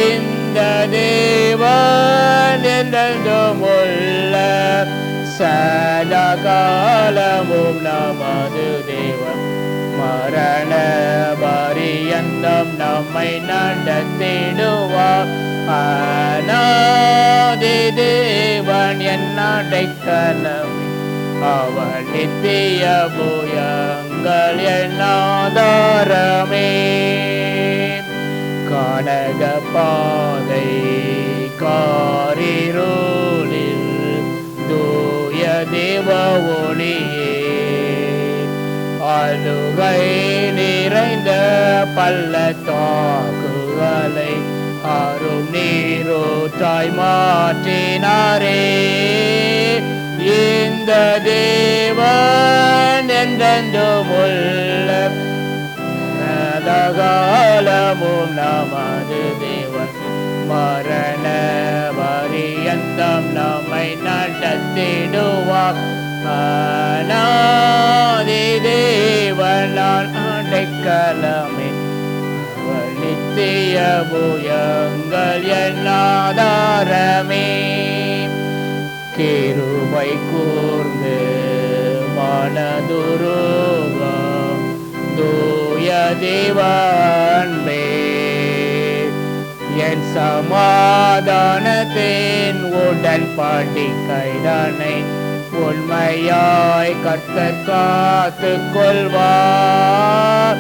இந்த தேவன் என்றென்றும் உள்ள சதா காலமும் நமது தேவன், மரண பரியந்தம் நம்மை நடத்திடுவார். அநாதி தேவன் என் அடைக்கலமே, அவர் நித்திய புயங்கள் என் ஆதாரமே. கானக பாதை காரிருளில் தூய தேவ ஒளியே, அழுகை நிறைந்த பள்ளத்தாக்குகளை அரும் நீரூற்றாய் மாற்றினாரே. இந்த தேவன் என்றென்றும் உள்ள சதாகாலமும் நமது தேவன், மரண பரியந்தம் நம்மை நடத்திடுவார். அநாதி தேவன் அடைக்கலமே, அவர் நித்திய புயங்கள் என் ஆதாரமே. கிருபை கூர்ந்து மனதுருகா தூய தேவ அன்பே, என் சமாதானத்தின் உடன்படிக்கைதனை உண்மையாய் கர்த்தர் காத்துக் கொள்வார்.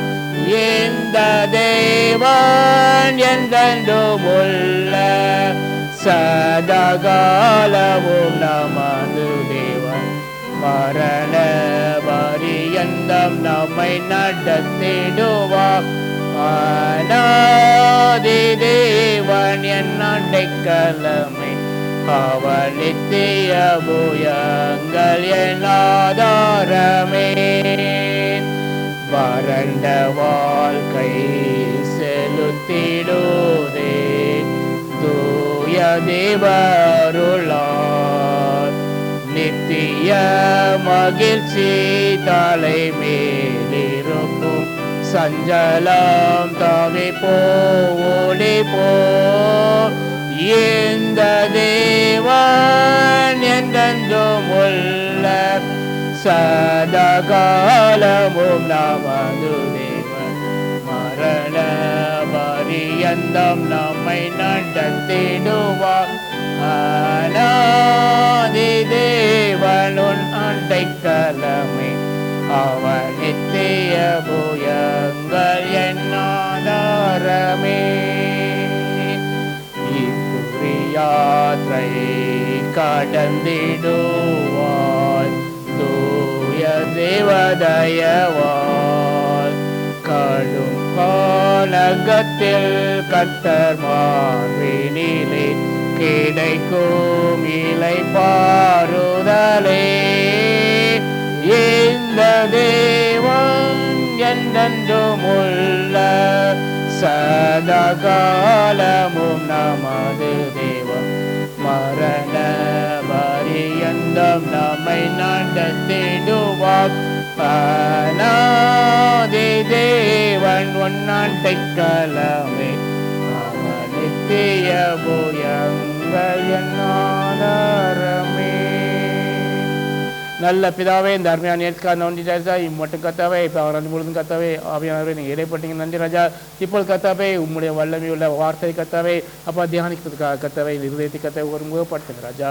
இந்த தேவன் என்றென்றும் உள்ள சதாகாலமும் நமது தேவன், மரண பரியந்தம் நம்மை நடத்திடுவார். அநாதி தேவன் என் அடைக்கலமே, அவர் நித்திய புயங்கள் என் ஆதாரமே. வறண்ட வாழ்க்கை செலுத்திடுதே தூய தேவருளார், நித்திய மகிழ்ச்சி தலை மேலிருக்கும் சஞ்சலம் தவிப்போ ஓடி போ. இந்த தேவன் என்றென்றும் உள்ள சதாகாலமும் நமது தேவன், மரண பரியந்தம் நம்மை நடத்திடுவார். அநாதி தேவன் உன் அடைக்கலமே, அவர் நித்திய புயங்கள் என் ஆதாரமே. யாத்திரை கடந்திடுவாய் தூய தேவதயவால், கடும் வானகத்தில் கர்த்தர் மார்பினிலே கிடைக்கும் இலை பாருதலே. இந்த தேவன் என்றென்றும் உள்ள சதகாலமும் நமது தேவன். மரண பரியந்தம் நம்மை நடத்திடுவார். அநாதி தேவன் ஒன்னாண்டை கலமே அவன் நித்திய புயங்கள் என்னாதாரமே. நல்ல பிதாவே, இந்த அருமையான நேர்காண நன்றி ராஜா. இம்மட்டும் கத்தாவே, இப்போ அவர் வந்து முழுதும் கத்தாவே ஆவியானவரே நீங்கள் இடைப்பட்டீங்க நன்றி ராஜா. இப்போது கத்தாவே உம்முடைய வல்லமையுள்ள வார்த்தை கத்தாவே அப்பா தியானிக்கிறதுக்காக கத்தாவே இருதயத்தை கத்தாவே ஒரு முகப்படுத்துங்க ராஜா.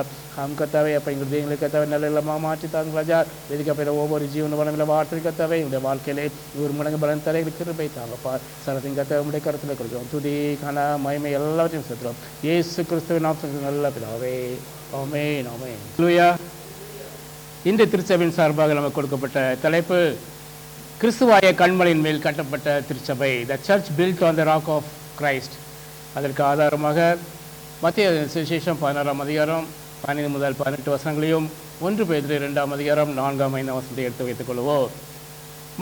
கத்தாவே அப்போ எங்கள் இதயங்களை கத்தாவே நல்ல இல்லமாக மாற்றி தாங்க ராஜா. இதுக்கப்புறம் ஒவ்வொரு ஜீவன பலமில்ல வார்த்தை கத்தாவே எங்களுடைய வாழ்க்கையிலே ஒரு மடங்கு பலன் தர கிருபை தாங்கப்பா. சரத்தின் கத்தாவே உங்களுடைய கருத்தில் கொடுக்கிறோம். துதி கன மகிமை எல்லாவற்றையும் செலுத்துகிறோம் இயேசு கிறிஸ்துவின் நாமத்தில் நல்ல பிதாவே. ஆமென் ஆமென். ஹல்லேலூயா. இந்த திருச்சபையின் சார்பாக நமக்கு கொடுக்கப்பட்ட தலைப்பு கிறிஸ்துவாய கண்மலையின் மேல் கட்டப்பட்ட திருச்சபை, the church built on the rock of Christ. அதற்கு ஆதாரமாக மத்திய சுவிசேஷம் 16ஆம் அதிகாரம் 15 முதல் 18 வசனங்களையும் 1 பேதுரு 2ஆம் அதிகாரம் 4ஆம் 5ஆம் வசனத்தை எடுத்து வைத்துக் கொள்வோம்.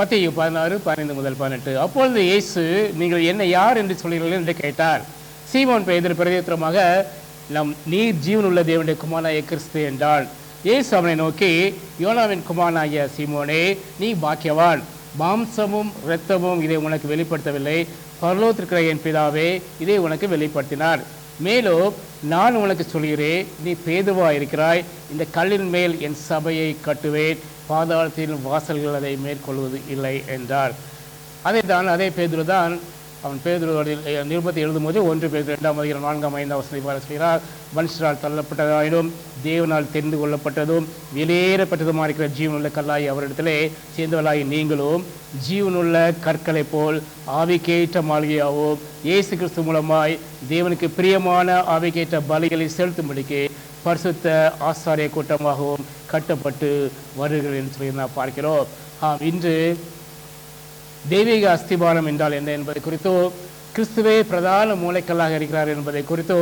மத்திய 16 15 முதல் 18. அப்பொழுது இயேசு, நீங்கள் என்ன யார் என்று சொல்கிறீர்கள் என்று கேட்டார். சீமோன் பேதுரு பிரதியுத்தரமாக, நீர் ஜீவனுள்ள தேவனுடைய குமாரனாகிய கிறிஸ்து என்றான். இயேசு அவனை நோக்கி, யோனாவின் குமாரனாகிய சீமோனே, நீ பாக்கியவான். மாம்சமும் இரத்தமும் இதை உனக்கு வெளிப்படுத்தவில்லை, பரலோகத்திற்கிற என் பிதாவே இதை உனக்கு வெளிப்படுத்தினார். மேலும் நான் உனக்கு சொல்கிறேன், நீ பேதுருவா இருக்கிறாய். இந்த கல்லின் மேல் என் சபையை கட்டுவேன், பாதாளத்தின் வாசல்கள் அதை மேற்கொள்வது இல்லை என்றார். அதே பேதுரு தான் அவன் பேதுருவோட நிருபத்தை எழுதும்போது 1 பேதுரு 2ஆம் அதிகாரம் 4ஆம் 5ஆம் வசனத்தை சொல்கிறார். மனுஷரால் தள்ளப்பட்டதாயினும் தேவனால் தெரிந்து கொள்ளப்பட்டதும் வெளியேறப்பட்டதுமா இருக்கிற ஜீவனுள்ள கல்லாய் அவரிடத்திலே சேர்ந்தவர்களாகி நீங்களும் ஜீவனுள்ள கற்களை போல் ஆவிக்கேற்ற மாளிகையாகவும் இயேசு கிறிஸ்து மூலமாய் தேவனுக்கு பிரியமான ஆவிக்கேற்ற பலிகளை செலுத்தும்படிக்கு பரிசுத்த ஆசாரிய கூட்டமாகவும் கட்டப்பட்டு வருகிறேன் என்று சொல்லி நான் பார்க்கிறோம். இன்று தெய்வீக அஸ்திபாரம் என்றால் என்ன என்பதை குறித்தோ, கிறிஸ்துவே பிரதான மூளைக்கல்லாக இருக்கிறார் என்பதை குறித்தோ,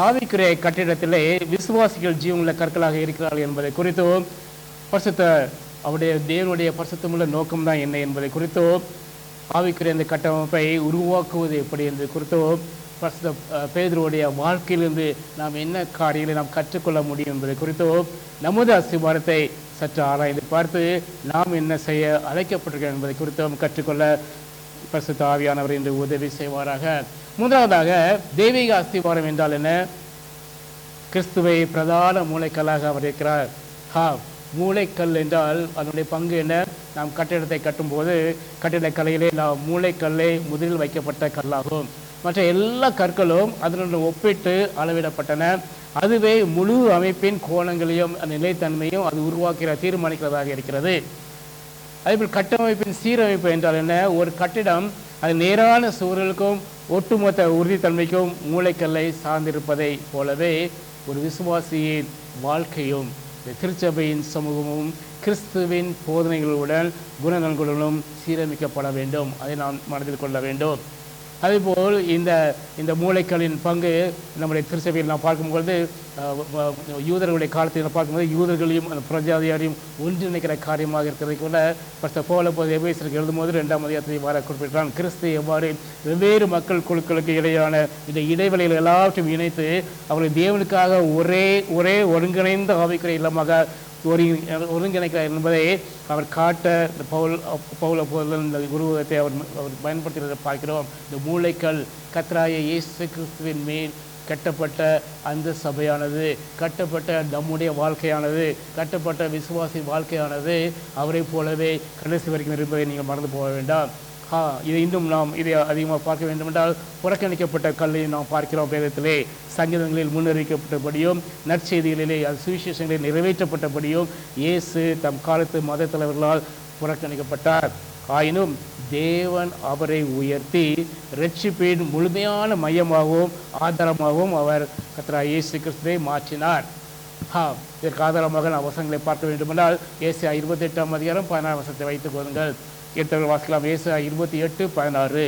ஆவிக்குரிய கட்டிடத்திலே விசுவாசிகள் ஜீவனுள்ள கற்களாக இருக்கிறார்கள் என்பதை குறித்தோ, பரிசுத்த அவருடைய தேவனுடைய பரிசுத்தமுள்ள நோக்கம்தான் என்ன என்பதை குறித்தோ, ஆவிக்குரிய இந்த கட்டமைப்பை உருவாக்குவது எப்படி என்பதை குறித்தோ, பரிசுத்த பேதுருவுடைய வாழ்க்கையிலிருந்து நாம் என்ன காரியங்களை நாம் கற்றுக்கொள்ள முடியும் என்பதை குறித்தோ, நமது அஸ்திபாரத்தை சற்று ஆராய்ந்து பார்த்து நாம் என்ன செய்ய அழைக்கப்பட்டிருக்கிறோம் என்பதை குறித்தும் கற்றுக்கொள்ள பரிசுத்த ஆவியானவர் என்று உதவி செய்வாராக. முதலாவதாக தெய்வீக அஸ்திவாரம் என்றால் என்ன? கிறிஸ்துவை பிரதான மூளைக்கல்லாக அவர் இருக்கிறார். மூளைக்கல் என்றால் அதனுடைய பங்கு என்ன? நாம் கட்டிடத்தை கட்டும்போது கட்டிடக்கலையிலே நாம் மூளைக்கல்லே முதலில் வைக்கப்பட்ட கல்லாகும். மற்ற எல்லா கற்களும் அதனுடன் ஒப்பிட்டு அளவிடப்பட்டன. அதுவே முழு அமைப்பின் கோணங்களையும் அந்த நிலைத்தன்மையும் அது உருவாக்கிற தீர்மானிக்கிறதாக இருக்கிறது. அதேபோல் கட்டமைப்பின் சீரமைப்பு என்றால் என்ன? ஒரு கட்டிடம் அது நேரான சூழலுக்கும் ஒட்டுமொத்த உறுதித்தன்மைக்கும் மூளைக்கல்லை சார்ந்திருப்பதை போலவே ஒரு விசுவாசியின் வாழ்க்கையும் திருச்சபையின் சமூகமும் கிறிஸ்துவின் போதனைகளுடன் குணநலன்களுடன் சீரமைக்கப்பட வேண்டும். அதை நாம் மனதில் கொள்ள வேண்டும். அதேபோல் இந்த மூளைக்கல்லின் பங்கு நம்முடைய திருச்சபையில் நாம் பார்க்கும்பொழுது யூதர்களுடைய காலத்தில் பார்க்கும்போது யூதர்களையும் அந்த பிரஜாதியாரையும் ஒன்றிணைக்கிற காரியமாக இருக்கிறதை கூட பவுல் எபேசியருக்கு எழுதும்போது 2ஆம் அதிகாரத்தை இவ்வாறு குறிப்பிட்டான். கிறிஸ்து எவ்வாறு வெவ்வேறு மக்கள் குழுக்களுக்கு இடையான இந்த இடைவெளிகள் எல்லாவற்றையும் இணைத்து அவர்கள் தேவனுக்காக ஒரே ஒருங்கிணைந்த ஆவிக்குரிய இல்லமாக ஒருங்கிணைக்கிறார் என்பதை அவர் காட்ட பவுல் இந்த உருவகத்தை அவர் பயன்படுத்துகிறதை பார்க்கிறோம். இந்த மூளைக்கல் கர்த்தராகிய இயேசு கிறிஸ்துவின் மேல் கட்டப்பட்ட அந்த சபையானது, கட்டப்பட்ட நம்முடைய வாழ்க்கையானது, கட்டப்பட்ட விசுவாசி வாழ்க்கையானது அவரை போலவே கடைசி வரைக்கும் இருப்பதை நீங்கள் மறந்து போக வேண்டாம். இது இன்னும் நாம் இதை அதிகமாக பார்க்க வேண்டும் என்றால் புறக்கணிக்கப்பட்ட கல்லை நாம் பார்க்கிறோம். வேதத்திலே சங்கீதங்களில் முன்னறிவிக்கப்பட்டபடியும் நற்செய்திகளிலே சுவிசேஷங்களில் நிறைவேற்றப்பட்டபடியும் இயேசு தம் காலத்து மத தலைவர்களால் புறக்கணிக்கப்பட்டார். ஆயினும் தேவன் அவரை உயர்த்தி இரட்சிப்பின் முழுமையான மையமாகவும் ஆதாரமாகவும் அவர் கர்த்தராகிய இயேசு கிறிஸ்துவை மாற்றினார். இதற்கு ஆதாரமாக நாம் வசனங்களை பார்க்க வேண்டுமென்றால் ஏசாயா 28ஆம் அதிகாரம் 16ஆம் வசனத்தை வைத்துக் கொள்ளுங்கள். எடுத்தவர்கள் வாசிக்கலாம். ஏசாயா 28:16.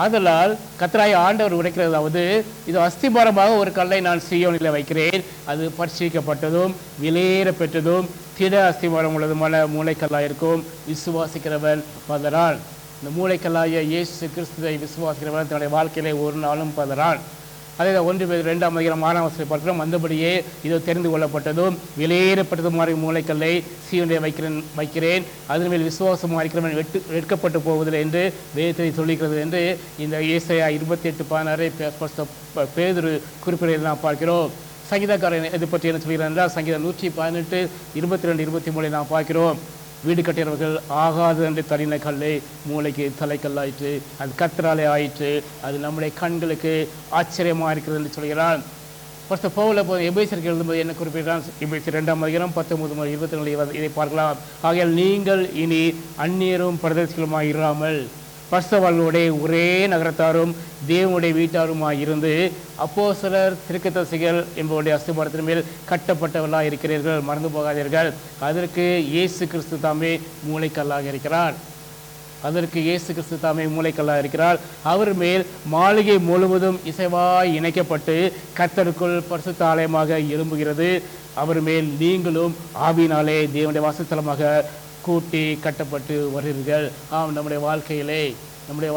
ஆதலால் கர்த்தராகிய ஆண்டவர் உரைக்கிறதாவது, இது அஸ்திபாரமாக ஒரு கல்லை நான் சீயோனில் வைக்கிறேன், அது பரிசீலிக்கப்பட்டதும் விலையேற பெற்றதும் திட அஸ்திபாரம் உள்ளதுமான மூளைக்கல்லாக இருக்கும், விசுவாசிக்கிறவன் பதறான். இந்த மூளைக்கல்லாகிய இயேசு கிறிஸ்துவை விசுவாசிக்கிறவன் தன்னுடைய வாழ்க்கையிலே ஒரு நாளும் பதறான். அதே 1 Peter 2:6 பார்க்கிறோம். அந்தபடியே இதோ தெரிந்து கொள்ளப்பட்டதும் விலையேறப்பட்டதுமாறு மூளைக்கல்லை சீயோனிலே வைக்கிறேன், அதன் மேல் விசுவாசமாக இருக்கிறவன் வெட்கப்பட்டு போவதில்லை என்று வேதத்தை சொல்லிக்கிறது என்று இந்த ஏசாயா 28:16 பேதுரு குறிப்பிடுவதை நாம் பார்க்கிறோம். சங்கீதக்காரன் இது பற்றி என்ன சொல்கிறார் என்றால், சங்கீதம் 118, 22, 23 நாம் பார்க்கிறோம். வீடு கட்டியவர்கள் ஆகாது என்று தரின கல்லை மூளைக்கு தலைக்கல்லாயிற்று, அது கர்த்தராலே ஆயிற்று, அது நம்முடைய கண்களுக்கு ஆச்சரியமாக இருக்கிறது என்று சொல்கிறான். ஃபர்ஸ்ட் பவுல எபேசியருக்கு எழுதும்போது என்ன குறிப்பிடுறான்? எபேசியர் 2:19-24 இதை பார்க்கலாம். ஆகையால் நீங்கள் இனி அந்நியரும் பிரதேசிகளுமாய் இராமல் பரிசுத்தவான்களுடைய ஒரே நகரத்தாரும் தேவனுடைய வீட்டாருமாய் இருந்து அப்போஸ்தலர் தீர்க்கதரிசிகள் என்பவருடைய அஸ்திபாரத்தின் மேல் கட்டப்பட்டவர்களாக இருக்கிறீர்கள், மறந்து போகாதீர்கள். அதற்கு இயேசு கிறிஸ்து தாமே மூளைக்கல்லாக இருக்கிறார். அதற்கு இயேசு கிறிஸ்து தாமே மூளைக்கல்லாக இருக்கிறார். அவர் மேல் மாளிகை முழுவதும் இசைவாய் இணைக்கப்பட்டு கர்த்தருக்குள் பரிசுத்த ஆலயமாக எழும்புகிறது. அவர் மேல் நீங்களும் ஆவியினாலே தேவனுடைய வாசஸ்தலமாக கூட்டி கட்டப்பட்டு வருகிறீர்கள். ஆம், நம்முடைய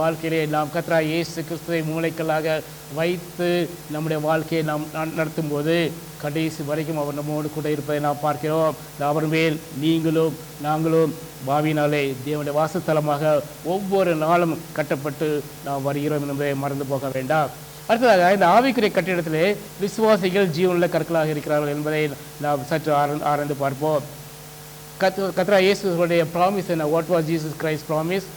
வாழ்க்கையிலே நாம் கர்த்தராகிய இயேசு கிறிஸ்துவை மூளைக்கல்லாக வைத்து நம்முடைய வாழ்க்கையை நாம் நடத்தும் போது கடைசி வரைக்கும் அவர் நம்மோடு கூட இருப்பதை நாம் பார்க்கிறோம். அவர் மேல் நீங்களும் நாங்களும் பாவினாலே தேவனுடைய வாசஸ்தலமாக ஒவ்வொரு நாளும் கட்டப்பட்டு நாம் வருகிறோம் என்பதை மறந்து போக வேண்டாம். அடுத்ததாக இந்த ஆவிக்குரிய கட்டிடத்திலே விசுவாசிகள் ஜீவனுள்ள கற்களாக இருக்கிறார்கள் என்பதை நாம் சற்று ஆராய்ந்து பார்ப்போம். கர்த்தராகிய இயேசுடைய ப்ராமிஸ் என்ன? What was Jesus Christ promise?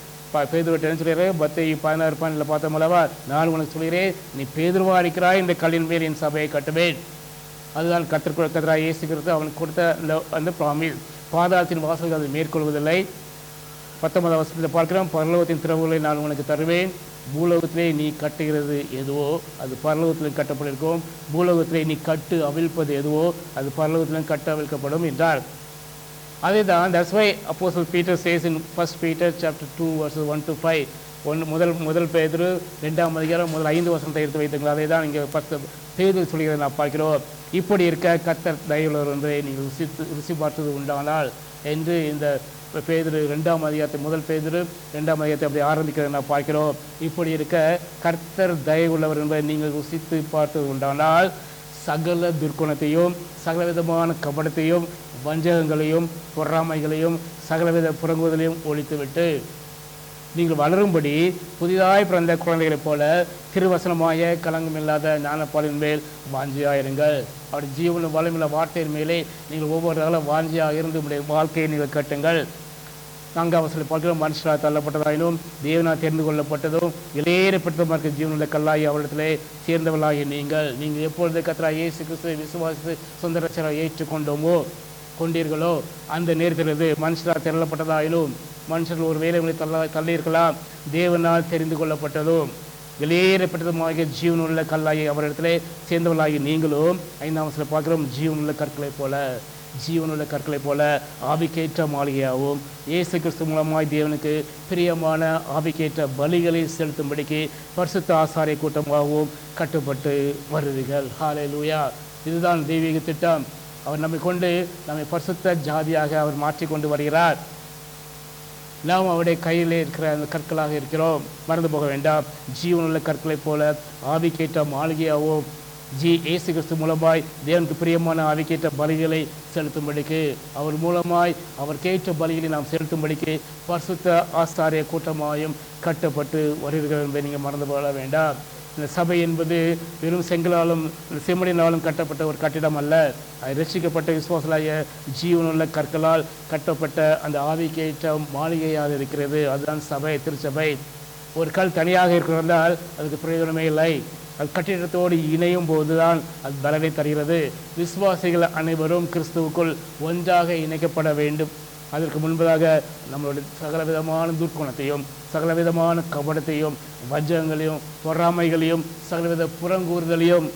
பேதுருவிட்ட என்ன சொல்கிறார்? மத்தேயு 16:12 பார்த்தோம் அல்லவா, நான் உனக்கு சொல்கிறேன், நீ பேதுருவா இருக்கிறாய், இந்த கல்லின் மேல் என் சபையை கட்டுவேன். அதுதான் கர்த்தராகிய இயேசு கிறிஸ்து அவனுக்கு கொடுத்த அந்த ப்ராமிஸ். பாதாளத்தின் வாசல்கள் அதை மேற்கொள்வதில்லை. 19 வசனத்தில் பார்க்கிறோம், பரலோகத்தின் திறவுகளை நான் உனக்கு தருவேன், பூலோகத்திலே நீ கட்டுகிறது எதுவோ அது பரலோகத்திலும் கட்டப்பட்டிருக்கும், பூலோகத்திலே நீ கட்டு அவிழ்ப்பது எதுவோ அது பரலோகத்திலும் கட்ட அவிழ்க்கப்படும் என்றார். அதே தான், that's why Apostle Peter says in 1 Peter chapter 2 verses 1-5, முதல் பேதுரு 2 முதல் 5 வசனத்தை எடுத்து வைத்துங்களா. அதை தான் இங்கே பேதுரு சொல்கிறதை நான் பார்க்கிறோம். இப்படி இருக்க கர்த்தர் தயவுள்ளவர் என்பதை நீங்கள் ருசி பார்த்தது உண்டானால் என்று இந்த பேதுரு 2 முதல் பேதுரு 2 அப்படி ஆரம்பிக்கிறதை நான் பார்க்கிறோம். இப்படி இருக்க கர்த்தர் தயவுள்ளவர் என்பதை நீங்கள் ருசித்து பார்த்தது உண்டானால் சகல துர்க்குணத்தையும் சகலவிதமான கபடத்தையும் வஞ்சகங்களையும் பொறாமைகளையும் சகலவித புறங்குவதையும் ஒழித்துவிட்டு நீங்கள் வளரும்படி புதிதாய் பிறந்த குழந்தைகளைப் போல திருவசனமாய கலங்கமில்லாத ஞானப்பாலின் மேல் வாஞ்சியாயிருங்கள். அப்படி ஜீவன வளமுள்ள வார்த்தையின் மேலே நீங்கள் ஒவ்வொரு நாளும் வாஞ்சியாக இருந்து உடைய வாழ்க்கையை நீங்கள் கட்டுங்கள். 4 பார்க்கிறோம், மனுஷரால் தள்ளப்பட்டதாயினும் தேவனால் தெரிந்து கொள்ளப்பட்டதும் விலையேறப்பட்டதும் இருக்க ஜீவனுள்ள கல்லாகி அவரிடத்திலே சேர்ந்தவர்களாகி நீங்கள் எப்பொழுது கர்த்தராகிய இயேசு கிறிஸ்துவை விசுவாசித்து சொந்த ரட்சகராக ஏற்றுக்கொண்டோமோ கொண்டீர்களோ அந்த நேரத்திலிருந்து மனுஷரால் தள்ளப்பட்டதாயினும் மனுஷர்கள் ஒரு வேலை தள்ளியிருக்கலாம், தேவனால் தெரிந்து கொள்ளப்பட்டதும் விலையேறப்பட்டதுமாக ஜீவனுள்ள கல்லாகி அவரிடத்திலே சேர்ந்தவர்களாகி நீங்களும் 5 பார்க்கிறோம், ஜீவனுள்ள கற்களைப் போல ஆவிக்கேற்ற மாளிகையாகவும் இயேசு கிறிஸ்து மூலமாய் தேவனுக்கு பிரியமான ஆவிக்கேற்ற பலிகளை செலுத்தும்படிக்கு பரிசுத்த ஆசாரிய கூட்டமாகவும் கட்டுப்பட்டு வருவீர்கள். ஹல்லேலூயா. இதுதான் தெய்வீக திட்டம். அவர் நம்மை பரிசுத்த ஜாதியாக அவர் மாற்றிக்கொண்டு வருகிறார். நாம் அவருடைய கையில் இருக்கிற அந்த கற்களாக இருக்கிறோம், மறந்து போக வேண்டாம். ஜீவனுள்ள கற்களைப் போல ஆவிக்கேற்ற மாளிகையாகவும் இயேசு கிறிஸ்து மூலமாய் தேவனுக்கு பிரியமான ஆவிக்கேற்ற பலிகளை செலுத்தும்படிக்கு அவர் மூலமாய் அவர் கேட்ட பலிகளை நாம் செலுத்தும்படிக்கு பரிசுத்த ஆசாரிய கூட்டமாயும் கட்டப்பட்டு வருகிறீர்கள் என்பதை நீங்கள் மறந்து போக வேண்டாம். இந்த சபை என்பது வெறும் செங்கலாலும் செம்மடினாலும் கட்டப்பட்ட ஒரு கட்டிடம் அல்ல. அது ரட்சிக்கப்பட்ட விசுவாசலாய ஜீவனுள்ள கற்களால் கட்டப்பட்ட அந்த ஆவிக்கேற்ற மாளிகையாக இருக்கிறது. அதுதான் சபை, திருச்சபை. ஒரு கல் தனியாக இருக்கிறதால் அதுக்கு பிரயோஜனமே இல்லை. அது கட்டிடத்தோடு இணையும் போதுதான் அது பலனை தருகிறது. விசுவாசிகள் அனைவரும் கிறிஸ்துவுக்குள் ஒன்றாக இணைக்கப்பட வேண்டும். அதற்கு முன்பதாக நம்மளுடைய சகலவிதமான துர்க்குணத்தையும் சகலவிதமான கபடத்தையும் வஞ்சகங்களையும் பொறாமைகளையும் சகலவித புறங்கூறுதலையும்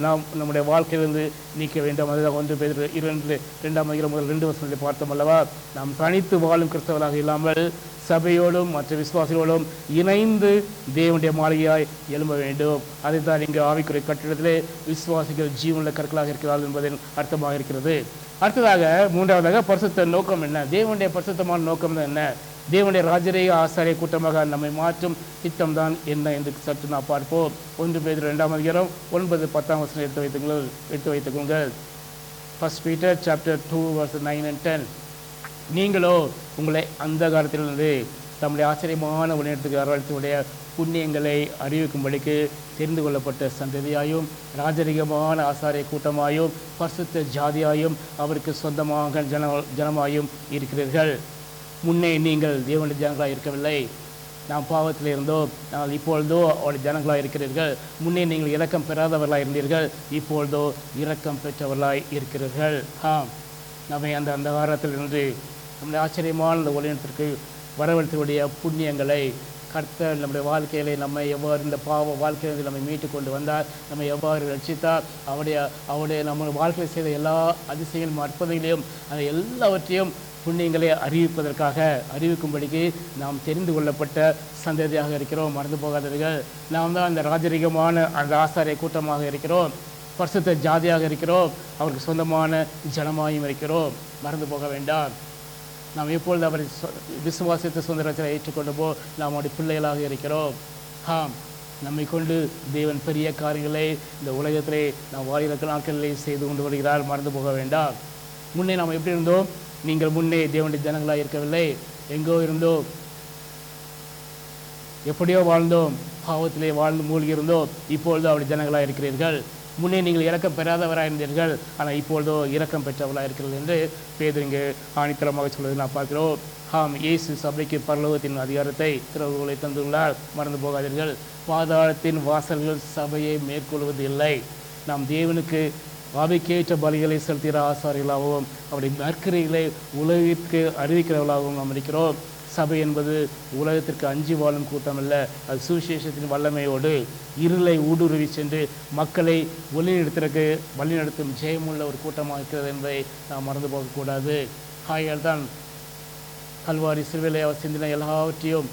நாம் நம்முடைய வாழ்க்கையிலிருந்து நீக்க வேண்டும். அதுதான் 1 பேதுரு 2 முதல் 2 வசனத்தை பார்த்தோம் அல்லவா? நாம் தனித்து வாழும் கிறிஸ்தவர்களாக இல்லாமல் சபையோடும் மற்ற விசுவாசிகளோடும் இணைந்து தேவனுடைய மாளிகையாய் எழும்ப வேண்டும். அதைத்தான் இங்கு ஆவிக்குரிய கட்டிடத்திலே விசுவாசிகள் ஜீவனுள்ள கற்களாக இருக்கிறார்கள் என்பதின் அர்த்தமாக இருக்கிறது. அடுத்ததாக 3வதாக பரிசுத்த நோக்கம் என்ன? தேவனுடைய பரிசுத்தமான நோக்கம் தான் என்ன? தேவனுடைய ராஜரீக ஆசாரிய கூட்டமாக நம்மை மாற்றும் திட்டம்தான் என்ன என்று சற்று நாம் பார்ப்போம். 1 பேதுரு 2 9, 10 வசனம் எடுத்து வைத்துக்கொள்ளுங்கள். 1 Peter chapter 2 verse 9 and 10. நீங்களோ உங்களை அந்த காலத்திலிருந்து தம்முடைய ஆச்சரியமான வழிநடத்துக்கு அரவணைத்துடைய புண்ணியங்களை அறிவிக்கும்படிக்கு தெரிந்து கொள்ளப்பட்ட சந்ததியாயும் ராஜரிகமான ஆசாரிய கூட்டமாயும் பரிசுத்த ஜாதியாயும் அவருக்கு சொந்தமாக ஜனமாயும் இருக்கிறீர்கள். முன்னே நீங்கள் தேவனுடைய ஜனங்களாக இருக்கவில்லை. நாம் பாவத்தில் இருந்தோ, நாங்கள் இப்பொழுதோ அவருடைய ஜனங்களாக இருக்கிறீர்கள். முன்னே நீங்கள் இரக்கம் பெறாதவர்களாக இருந்தீர்கள், இப்பொழுதோ இரக்கம் பெற்றவர்களாய் இருக்கிறீர்கள். நம்மை அந்த அந்தகாரத்திலிருந்து நம்முடைய ஆச்சரியமான இந்த ஒளியினத்திற்கு வரவழைத்தவுடைய புண்ணியங்களை கர்த்தர் நம்முடைய வாழ்க்கையிலே நம்மை எவ்வாறு இந்த பாவ வாழ்க்கையிலிருந்து நம்மை மீட்டு கொண்டு வந்தார், நம்மை எவ்வாறு ரட்சித்தார், அவருடைய நம்ம வாழ்க்கையில் செய்த எல்லா அதிசயங்களும் அற்புதங்களையும் அதை எல்லாவற்றையும் புண்ணியங்களை அறிவிக்கும்படிக்கு நாம் தெரிந்து கொள்ளப்பட்ட சந்ததியாக இருக்கிறோம். மறந்து போகாதவர்கள். நாம் தான் அந்த ராஜரிகமான அந்த ஆசாரிய கூட்டமாக இருக்கிறோம், பரிசுத்த ஜாதியாக இருக்கிறோம், அவருக்கு சொந்தமான ஜனமாயும் இருக்கிறோம். மறந்து போக வேண்டாம். நாம் எப்பொழுது அவரை விசுவாசித்த சுதந்திரத்தில் ஏற்றுக்கொண்டபோ நாம் அவருடைய பிள்ளைகளாக இருக்கிறோம். நம்மை கொண்டு தேவன் பெரிய காரியங்களை இந்த உலகத்திலே நாம் வாயிலக்க நாட்களிலே செய்து கொண்டு வருகிறார். மறந்து போக வேண்டாம். முன்னே நாம் எப்படி இருந்தோம்? நீங்கள் முன்னே தேவனுடைய ஜனங்களாக இருக்கவில்லை. எங்கோ இருந்தோம், எப்படியோ வாழ்ந்தோம், பாவத்திலே வாழ்ந்து மூழ்கி இருந்தோம். இப்பொழுதோ அவருடைய ஜனங்களாக இருக்கிறீர்கள். முன்னே நீங்கள் இரக்கம் பெறாதவராக இருந்தீர்கள், ஆனால் இப்பொழுதோ இரக்கம் பெற்றவர்களாக இருக்கிறீர்கள் என்று பேதுரு இங்கு ஆணித்தரமாக சொல்வதை நாம் பார்க்கிறோம். இயேசு சபைக்கு பரலோகத்தின் அதிகாரத்தை திறவுகளை தந்துள்ளார். மறந்து போகாதீர்கள். பாதாளத்தின் வாசல்கள் சபையை மேற்கொள்வது இல்லை. நாம் தேவனுக்கு ஆவிக்கேற்ற பலிகளை செலுத்துகிற ஆசாரிகளாகவும் அவருடைய நற்கிரைகளை உலகிற்கு அறிவிக்கிறவர்களாகவும் நாம் இருக்கிறோம். சபை என்பது உலகத்திற்கு அஞ்சி வாழும் கூட்டம் அல்ல. அது சுவிசேஷத்தின் வல்லமையோடு இருளை ஊடுருவி சென்று மக்களை வழிநடத்தும் ஜெயமுள்ள ஒரு கூட்டமாக இருக்கிறது என்பதை நாம் மறந்து போகக்கூடாது. ஆகையால் தான் கல்வாரி சிலுவையிலே அவர் சிந்தின எல்லாவற்றையும்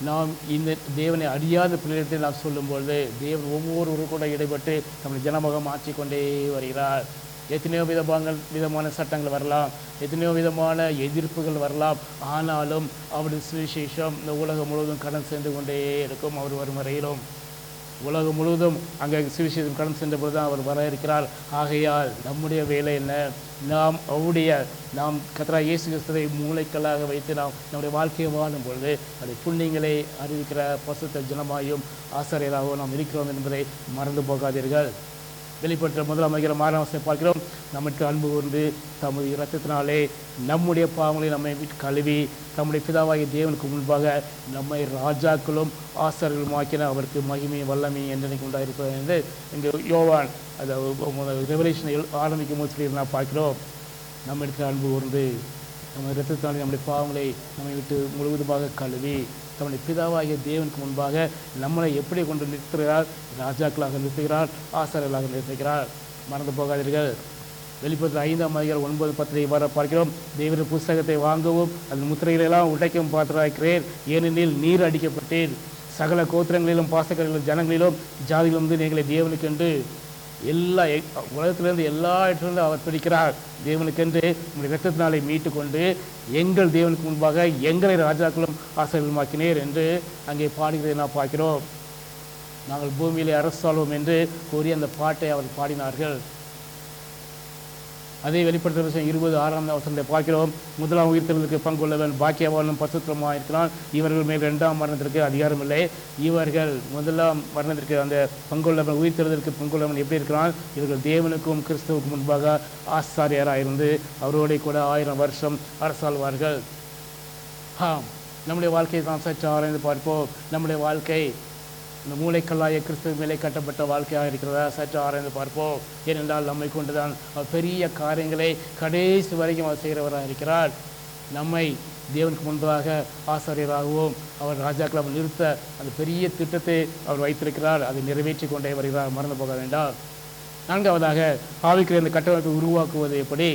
நாம் இந்த தேவனை அறியாத பிள்ளைகளிடத்தில் நாம் சொல்லும்பொழுது தேவன் ஒவ்வொருவரும் கூட இடைப்பட்டு நம்முடைய ஜனமாக மாற்றிக்கொண்டே வருகிறார். எத்தனையோ விதமான சட்டங்கள் வரலாம், எத்தனையோ விதமான எதிர்ப்புகள் வரலாம். ஆனாலும் அவருடைய சுவிசேஷம் இந்த உலகம் முழுவதும் கடன் சென்று கொண்டே இருக்கும். அவர் வரும் வரையிலும் உலகம் முழுவதும் அங்கே சுவிசேஷம் கடன் சென்ற பொழுது தான் அவர் வர இருக்கிறார். ஆகையால் நம்முடைய வேலை என்ன? நாம் கர்த்தராகிய இயேசு கிறிஸ்துவை மூளைக்கல்லாக வைத்து நாம் நம்முடைய வாழ்க்கையை வாழும் பொழுது அதை புண்ணியங்களை அறிவிக்கிற பரிசுத்த ஜனமாயும் ஆசாரியராகவும் நாம் இருக்கிறோம் என்பதை மறந்து போகாதீர்கள். வெளிப்பட்ட 1 பார்க்கிறோம். நமக்கு அன்பு கூர்ந்து தமது இரத்தத்தினாலே நம்முடைய பாவங்களை நம்மை விட்டு கழுவி தம்முடைய பிதாவாகிய தேவனுக்கு முன்பாக நம்மை ராஜாக்களும் ஆசாரியர்களுமாக்கின அவருக்கு மகிமை வல்லமை என்றைக்கு உண்டாயிருப்பது என்று இங்கே யோவான் அதாவது ரெவலேஷன் ஆரம்பிக்கும் போது நாம் பார்க்கிறோம். நம்மிடத்தில் அன்பு கூர்ந்து நம்ம இரத்தத்தினாலே நம்முடைய பாவங்களை நம்மை விட்டு முழுவதுமாக கழுவி தம்முடைய பிதாவாகிய தேவனுக்கு முன்பாக நம்மளை எப்படி கொண்டு நிறுத்துகிறார்? ராஜாக்களாக நிறுத்துகிறார், ஆசாரியர்களாக நிறுத்துகிறார். மறந்து போகாதீர்கள். வெளிப்படுத்த 5 9 10 பார்க்கிறோம். தேவனுடைய புஸ்தகத்தை வாங்கவும் அதன் முத்திரைகளெல்லாம் உடைக்கவும் பாத்திராயிருக்கிறேன். ஏனெனில் நீர் அடிக்கப்பட்டேன். சகல கோத்திரங்களிலும் பாசக்கர்களிலும் ஜனங்களிலும் ஜாதிகளிலும் நீங்களை தேவனுக்கென்று எல்லா உலகத்திலிருந்து எல்லா இடத்திலிருந்து அவர் பிடிக்கிறார். தேவனுக்கென்று நம்முடைய இரத்தத்தினாலே மீட்டு கொண்டு எங்கள் தேவனுக்கு முன்பாக எங்களை ராஜாக்களும் ஆசீர்வாதமாக்கினீர் என்று அங்கே பாடுகிறதை நாம் பார்க்கிறோம். நாங்கள் பூமியிலே அரசாள்வோம் என்று கூறி அந்த பாட்டை அவர் பாடினார்கள். அதே வெளிப்படுத்த விஷயம் 26 பார்க்கிறோம். 1 உயிர்த்தெழுதலுக்கு பங்குள்ளவன் பாக்கியவானும் பரிசுத்தமாக இருக்கிறான். இவர்கள் மேல் 2ஆம் மரணத்திற்கு அதிகாரம் இல்லை. இவர்கள் 1ஆம் மரணத்திற்கு அந்த பங்குள்ளவன் உயிர்த்தெழுதலுக்கு பங்குள்ளவன் எப்படி இருக்கிறான்? இவர்கள் தேவனுக்கும் கிறிஸ்துவுக்கும் முன்பாக ஆசாரியராக இருந்து அவரோட கூட 1000 வருஷம் அரசாள்வார்கள். நம்முடைய வாழ்க்கையை நாம் சற்று ஆராய்ந்து பார்ப்போம். நம்முடைய வாழ்க்கை இந்த மூளைக்கல்லாய கிறிஸ்துவ மேலே கட்டப்பட்ட வாழ்க்கையாக இருக்கிறதா? சற்று ஆராய்ந்து பார்ப்போம். ஏனென்றால் நம்மை கொண்டுதான் பெரிய காரியங்களை கடைசி வரைக்கும் அவர் செய்கிறவராக இருக்கிறார். நம்மை தேவனுக்கு முன்பாக ஆசாரியராகவும் அவர் ராஜாக்களை நிறுத்த அந்த பெரிய திட்டத்தை அவர் வைத்திருக்கிறார். அதை நிறைவேற்றி கொண்டே வருகிறார். மறந்து போக வேண்டாம். நான்காவதாக ஆவிக்குரிய இந்த கட்டமைப்பை உருவாக்குவது எப்படி?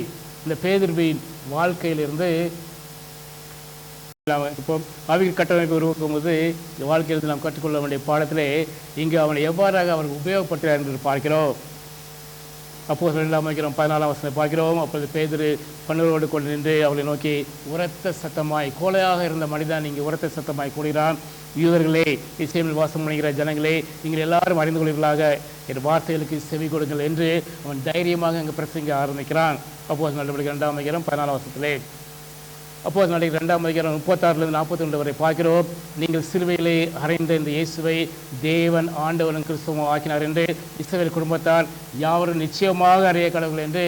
இந்த பேதுருவின் வாழ்க்கையிலிருந்து இப்போ ஆவிக்குரிய கட்டமைப்பை உருவாக்கும் போது இந்த வாழ்க்கையிலிருந்து நாம் கற்றுக்கொள்ள வேண்டிய பாடத்திலே இங்கு அவனை எவ்வாறாக அவருக்கு உபயோகப்படுத்துகிறார் என்று பார்க்கிறோம். அப்போஸ்தலர் 2:14 பார்க்கிறோம். அப்பொழுது பேதுரு பன்னிருவரோடு கொண்டு நின்று அவளை நோக்கி உரத்த சத்தமாய், கோலையாக இருந்த மனிதன் இங்கே உரத்த சத்தமாய் கூறுகிறான், யூதர்களே, இஸ்ரவேலில் வாசம் பண்ணுகிற ஜனங்களே, நீங்கள் எல்லாரும் அறிந்து கொள்வீர்களாக, என் வார்த்தைகளுக்கு செவி கொடுங்கள் என்று அவன் தைரியமாக அங்கே பிரசங்க ஆரம்பிக்கிறான். அப்போஸ்தலர் நடவடிக்கை 2:14 அப்போது நாளைக்கு 2:36-42 வரை பார்க்கிறோம். நீங்கள் சிலுவையிலே அறைந்த இந்த இயேசுவை தேவன் ஆண்டவனும் கிறிஸ்துவும் ஆக்கினார் என்று இஸ்ரவேல் குடும்பத்தார் யாவரும் நிச்சயமாக அறிய கடவுள் என்று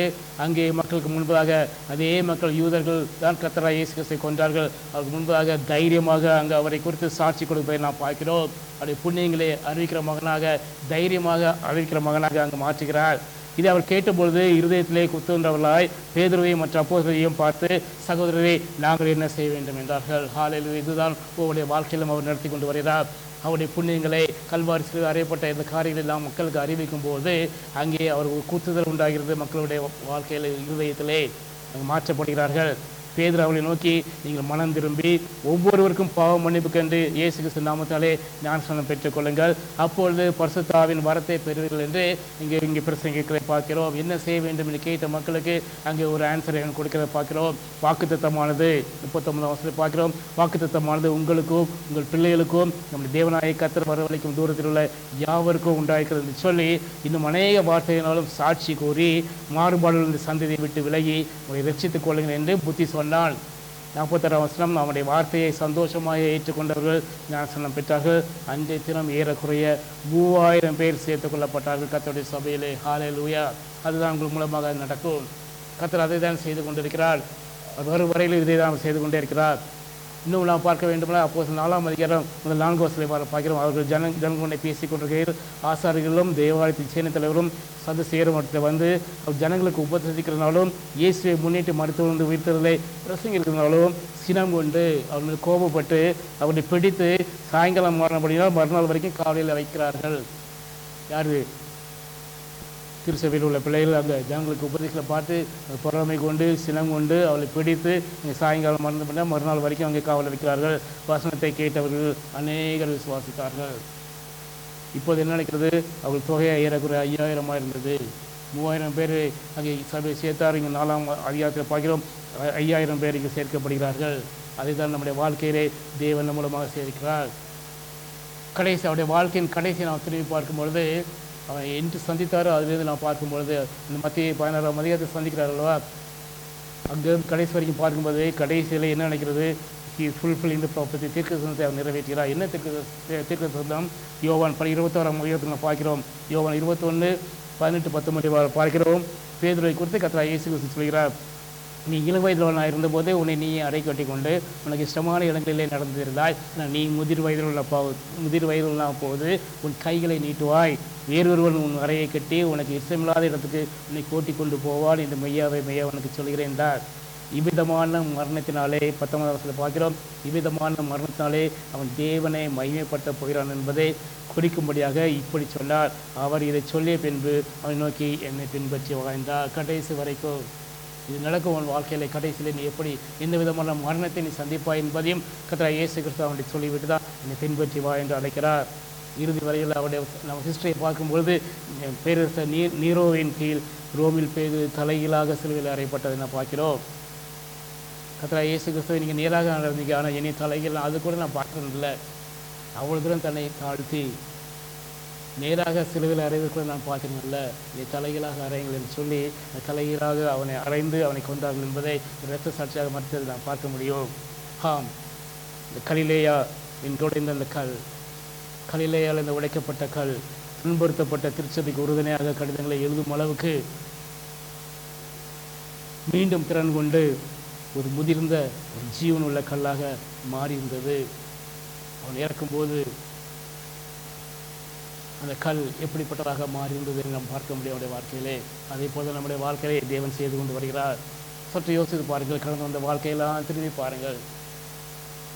அங்கே மக்களுக்கு முன்பதாக அதே மக்கள் யூதர்கள் தான் கர்த்தராகிய இயேசு கிறிஸ்துவை கொண்டார்கள். அவருக்கு முன்பதாக தைரியமாக அங்கே அவரை குறித்து சாட்சி கொடுப்பதை நாம் பார்க்கிறோம். அவருடைய புண்ணியங்களை அறிவிக்கிற மகனாக, தைரியமாக அறிவிக்கிற மகனாக அங்கே மாற்றுகிறார். இதை அவர் கேட்டபொழுது இருதயத்திலே குத்துகின்றவர்களாய் பேதுருவையும் மற்ற அப்போஸ்தலரையும் பார்த்து, சகோதரரே, நாங்கள் என்ன செய்ய வேண்டும் என்றார்கள். ஹல்லேலூயா. இதுதான் அவருடைய வாழ்க்கையிலும் அவர் நடத்தி கொண்டு வருகிறார். அவருடைய புண்ணியங்களை, கல்வாரி சிலுவையில் அறையப்பட்ட இந்த காரியங்களை எல்லாம் மக்களுக்கு அறிவிக்கும் போது அங்கே அவர் கூத்துதல் உண்டாகிறது. மக்களுடைய வாழ்க்கையில் இருதயத்திலே மாற்றப்படுகிறார்கள். பேதுரு அவளை நோக்கி, நீங்கள் மனம் திரும்பி ஒவ்வொருவருக்கும் பாவ மன்னிப்பு கண்டு இயேசு கிறிஸ்து நாமத்தாலே ஞானஸ்நானம் பெற்றுக்கொள்ளுங்கள், அப்பொழுது பரிசுத்த ஆவியின் வரத்தை பெறுவீர்கள் என்று இங்கே பிரசங்கிக்கிறதை பார்க்கிறோம். என்ன செய்ய வேண்டும் என்று கேட்ட மக்களுக்கு அங்கே ஒரு ஆன்சரை கொடுக்கிறத பார்க்கிறோம். வாக்குத்தத்தமானது 39 பார்க்கிறோம். வாக்குத்தத்தமானது உங்களுக்கும் உங்கள் பிள்ளைகளுக்கும் நம்முடைய தேவனாய கர்த்தர் வரவழைக்கும் தூரத்தில் உள்ள யாவருக்கும் உண்டாயிருக்கிறது என்று சொல்லி இன்னும் அநேக வார்த்தையினாலும் சாட்சி கூறி மாறுபாடுகள் இந்த சந்ததியை விட்டு விலகி உங்களை ரட்சித்துக் கொள்ளுங்கள் என்று புத்தி சொன்னான். 46 நம்முடைய வார்த்தையை சந்தோஷமாக ஏற்றுக்கொண்டவர்கள் ஞானஸ்நானம் பெற்றார்கள். அன்றைய தினம் ஏறக்குறைய 3000 பேர் சேர்த்துக் கொள்ளப்பட்டார்கள் கர்த்தருடைய சபையிலே. ஹல்லேலூயா. அதுதான் உங்கள் மூலமாக நடக்கும். கர்த்தர் அதை தான் செய்து கொண்டிருக்கிறார். வரும் வரையில் இதை தான் செய்து கொண்டே இருக்கிறார். இன்னும் நாம் பார்க்க வேண்டும்னா அப்போஸ்தலர் 4:4 பார்க்கிறோம். அவர்கள் ஜனங்களை பேசிக் கொண்டிருக்கிறார்கள். ஆசாரிகளும் தேவாலயத்தின் சேனை தலைவரும் சதுசேயரும் வந்து ஜனங்களுக்கு உபதேசிக்கிறதுனாலும் இயேசுவை முன்னிட்டு மருத்துவ உயிர்த்தலை பிரசங்கிக்கிறதுனாலும் சினம் கொண்டு அவர்கள் கோபப்பட்டு அவர்களை பிடித்து சாயங்காலம் மாறினபடினால் மறுநாள் வரைக்கும் காவலில் வைக்கிறார்கள். யார்? திருச்சபையில் உள்ள பிள்ளைகள் அந்த ஜனங்களுக்கு உபதேசங்களை பார்த்து பொறாமை கொண்டு சினம் கொண்டு அவளை பிடித்து சாயங்காலம் மறந்து பண்ணால் மறுநாள் வரைக்கும் அங்கே காவலில் வைக்கிறார்கள். வசனத்தை கேட்டவர்கள் அநேகர் விசுவாசித்தார்கள். இப்போது என்ன நடக்கிறது? அவர்கள் தொகையை ஏறக்குறைய 5000 இருந்தது. 3000 பேர் அங்கே சபை சேர்த்தார். இங்கே 4ஆம் அதிகாரத்தில் பார்க்கிறோம் 5000 பேர் இங்கே சேர்க்கப்படுகிறார்கள். அதை தான் நம்முடைய வாழ்க்கையிலே தேவன் மூலமாக சேர்க்கிறார். கடைசி அவருடைய வாழ்க்கையின் கடைசி நாம் திரும்பி பார்க்கும்பொழுது அவன் என்று சந்தித்தாரோ அதிலிருந்து நாம் பார்க்கும்பொழுது இந்த மத்திய 16ஆம் அதிகாரத்தை சந்திக்கிறார் அல்லவா? அங்கே கடைசி வரைக்கும் பார்க்கும்போது கடைசியில் என்ன நினைக்கிறது? ஃபுல்ஃபில் இந்த ப்ராப்பர்ட்டி தீர்க்கதரிசனத்தை அவர் நிறைவேற்றுகிறார். என்ன தீர்க்கதரிசனம்? யோவான் 21ஆம் அதிகாரத்தில் நாம் பார்க்கிறோம். யோவான் 21:18-19 பார்க்கிறோம். பேதுருவை குறித்து கர்த்தராகிய இயேசு கிறிஸ்து சொல்கிறார், நீ இளவயதில் இருந்தபோதே உன்னை நீயே அடை கட்டி கொண்டு உனக்கு இஷ்டமான இடங்களிலே நடந்திருந்தாய். நீ முதிர் வயதில் உள்ள போது உன் கைகளை நீட்டுவாய், வேறொருவன் உன் அறையை கட்டி உனக்கு இஷ்டமில்லாத இடத்துக்கு உன்னை கூட்டி கொண்டு போவான் என்று மெய்யா உனக்கு சொல்கிறேன் என்றார். இவ்விதமான மரணத்தினாலே 19 பார்க்கிறோம். இவ்விதமான மரணத்தினாலே அவன் தேவனை மகிமைப்படுத்த போகிறான் என்பதை குறிக்கும்படியாக இப்படி சொன்னார். அவர் இதை சொல்லிய பின்பு அவனை நோக்கி என்னை பின்பற்றி வாழ்ந்தார். கடைசி வரைக்கும் இது நடக்கும். உன் வாழ்க்கையில் கடைசியில் நீ எப்படி எந்த விதமான மரணத்தை நீ சந்திப்பாய் என்பதையும் கர்த்தராகிய இயேசு கிறிஸ்து அவனை சொல்லிவிட்டு தான் என்னை பின்பற்றி வா என்று அழைக்கிறார். இறுதி வரையில் அவருடைய நம்ம ஹிஸ்டரியை பார்க்கும்பொழுது பேரரசர் நீரோவின் கீழ் ரோமில் பேது தலைகீழாக சிலுவையில் அறையப்பட்டதை நான் பார்க்கிறோம். கர்த்தராகிய இயேசு கிறிஸ்துவை நீங்கள் நேராக நடந்தீங்க, ஆனால் என்னை தலைகீழ் அது கூட நான் பார்க்கறதில்லை. அவ்வளோ தூரம் தன்னை தாழ்த்தி நேராக சிலுவையில் அறைவது கூட நான் பார்க்கறதில்லை. நீ தலைகீழாக அறையுங்கள் என்று சொல்லி தலைகீழாக அவனை அறைந்து அவனை கொண்டார்கள் என்பதை இரத்த சாட்சியாக மறுத்ததை நான் பார்க்க முடியும். ஆம், இந்த கலிலேயா உடைந்த அந்த கலிலேயால் இந்த உடைக்கப்பட்ட கல் துன்புறுத்தப்பட்ட திருச்சபைக்கு உறுதுணையாக கடிதங்களை எழுதும் அளவுக்கு மீண்டும் திறன் கொண்டு ஒரு முதிர்ந்த ஒரு ஜீவன் உள்ள கல்லாக மாறியிருந்தது. அவன் இறக்கும்போது அந்த கல் எப்படிப்பட்டதாக மாறியிருந்தது என்று நாம் பார்க்க முடியும் அவருடைய வாழ்க்கையிலே. அதே போல நம்முடைய வாழ்க்கையை தேவன் செய்து கொண்டு வருகிறார். சற்று யோசித்து பாருங்கள். கடந்து வந்த வாழ்க்கையெல்லாம் திரும்பி பாருங்கள்.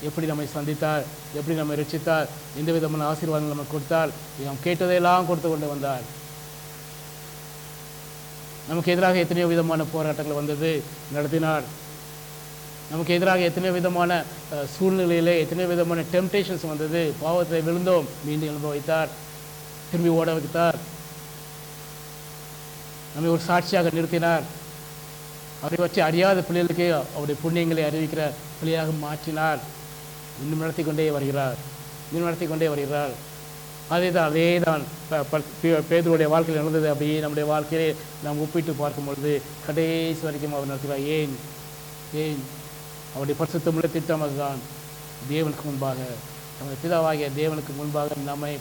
எப்படி நம்மை சந்தித்தார், எப்படி நம்மை ரட்சித்தார், எந்த விதமான ஆசீர்வாதங்கள் நமக்கு கொடுத்தார், நாம் கேட்டதையெல்லாம் கொடுத்து கொண்டு வந்தார். நமக்கு எதிராக எத்தனையோ விதமான போராட்டங்கள் வந்தது, நடத்தினார். நமக்கு எதிராக எத்தனையோ விதமான சூழ்நிலையிலே எத்தனையோ விதமான டெம்டேஷன்ஸ் வந்தது. பாவத்தை விழுந்தோம், மீண்டும் எழும்ப வைத்தார், திரும்பி ஓட வைத்தார். நம்மை ஒரு சாட்சியாக நிறுத்தினார். அவரை பற்றி அறியாத பிள்ளைகளுக்கு அவருடைய புண்ணியங்களை அறிவிக்கிற பிள்ளையாக மாற்றினார். இன்னும் நடத்தி கொண்டே வருகிறார், இன்னும் நடத்தி கொண்டே வருகிறார். அதே தான் பேதுருடைய வாழ்க்கையில் நடந்தது. அப்படியே நம்முடைய வாழ்க்கையிலே நாம் ஒப்பிட்டு பார்க்கும் பொழுது கடைசி வரைக்கும் அவர் நடத்துகிறார். ஏன் அவருடைய பரிசுத்தமுள்ள திட்டம் அதுதான். தேவனுக்கு முன்பாக, நமது பிதாவாகிய தேவனுக்கு முன்பாக நம்மை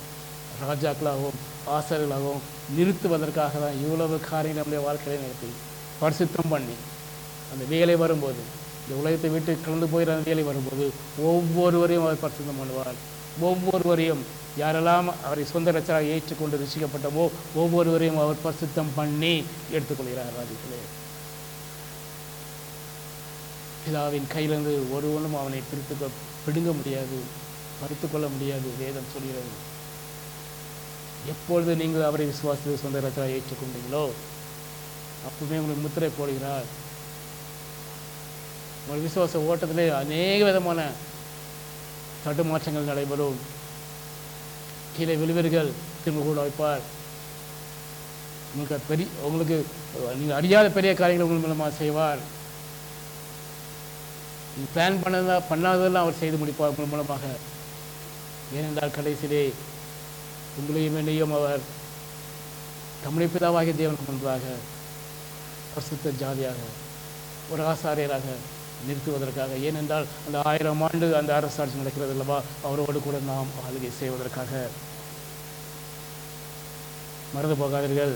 ராஜாக்களாகவும் ஆசிரியர்களாகவும் நிறுத்துவதற்காக தான் இவ்வளவு காரியம் நம்முடைய வாழ்க்கையை நடத்தி பரிசுத்தம் பண்ணி அந்த வேலை வரும்போது, இந்த உலகத்தை விட்டு கலந்து போகிற அந்த வேலை வரும்போது ஒவ்வொருவரையும் அவர் பரிசுத்தம் பண்ணுவார். ஒவ்வொருவரையும் யாரெல்லாம் அவரை சொந்த ரச்சராக ஏற்றுக்கொண்டு ரசிக்கப்பட்டவோ ஒவ்வொருவரையும் அவர் பரிசுத்தம் பண்ணி எடுத்துக்கொள்கிறார். ராஜ்யத்திலே பிதாவின் கையிலிருந்து ஒருவனும் அவனை பிடுங்க முடியாது, பறித்துக்கொள்ள முடியாது. வேதம் சொல்கிறது. எப்பொழுது நீங்கள் அவரை விசுவாசத்தை சொந்த ரச்சராக ஏற்றுக்கொண்டீங்களோ அப்பவுமே உங்களுக்கு முத்திரை போடுகிறார். உங்கள் விசுவாச ஓட்டத்திலே அநேக விதமான தடுமாற்றங்கள் நடைபெறும். கீழே விழுவீர்கள், திரும்ப கூட வைப்பார். உங்களுக்கு நீங்கள் அறியாத பெரிய காரியங்கள் உங்கள் மூலமாக செய்வார். நீங்கள் பிளான் பண்ணாததெல்லாம் அவர் செய்து முடிப்பார் உங்கள் மூலமாக. ஏனென்றால் கடைசியிலே உங்களையும் என்னையும் அவர் தம்முடைய பிதாவாகிய தேவனுக்கு முன்பாக பரிசுத்த ஜாதியாக ஒரு ஆசாரியராக நிறுத்துவதற்காக. ஏனென்றால் அந்த 1000 ஆண்டு அந்த அரசாட்சி நடக்கிறது அல்லவா, அவரோடு கூட நாம் ஆளுகை செய்வதற்காக. மறந்து போகாதீர்கள்,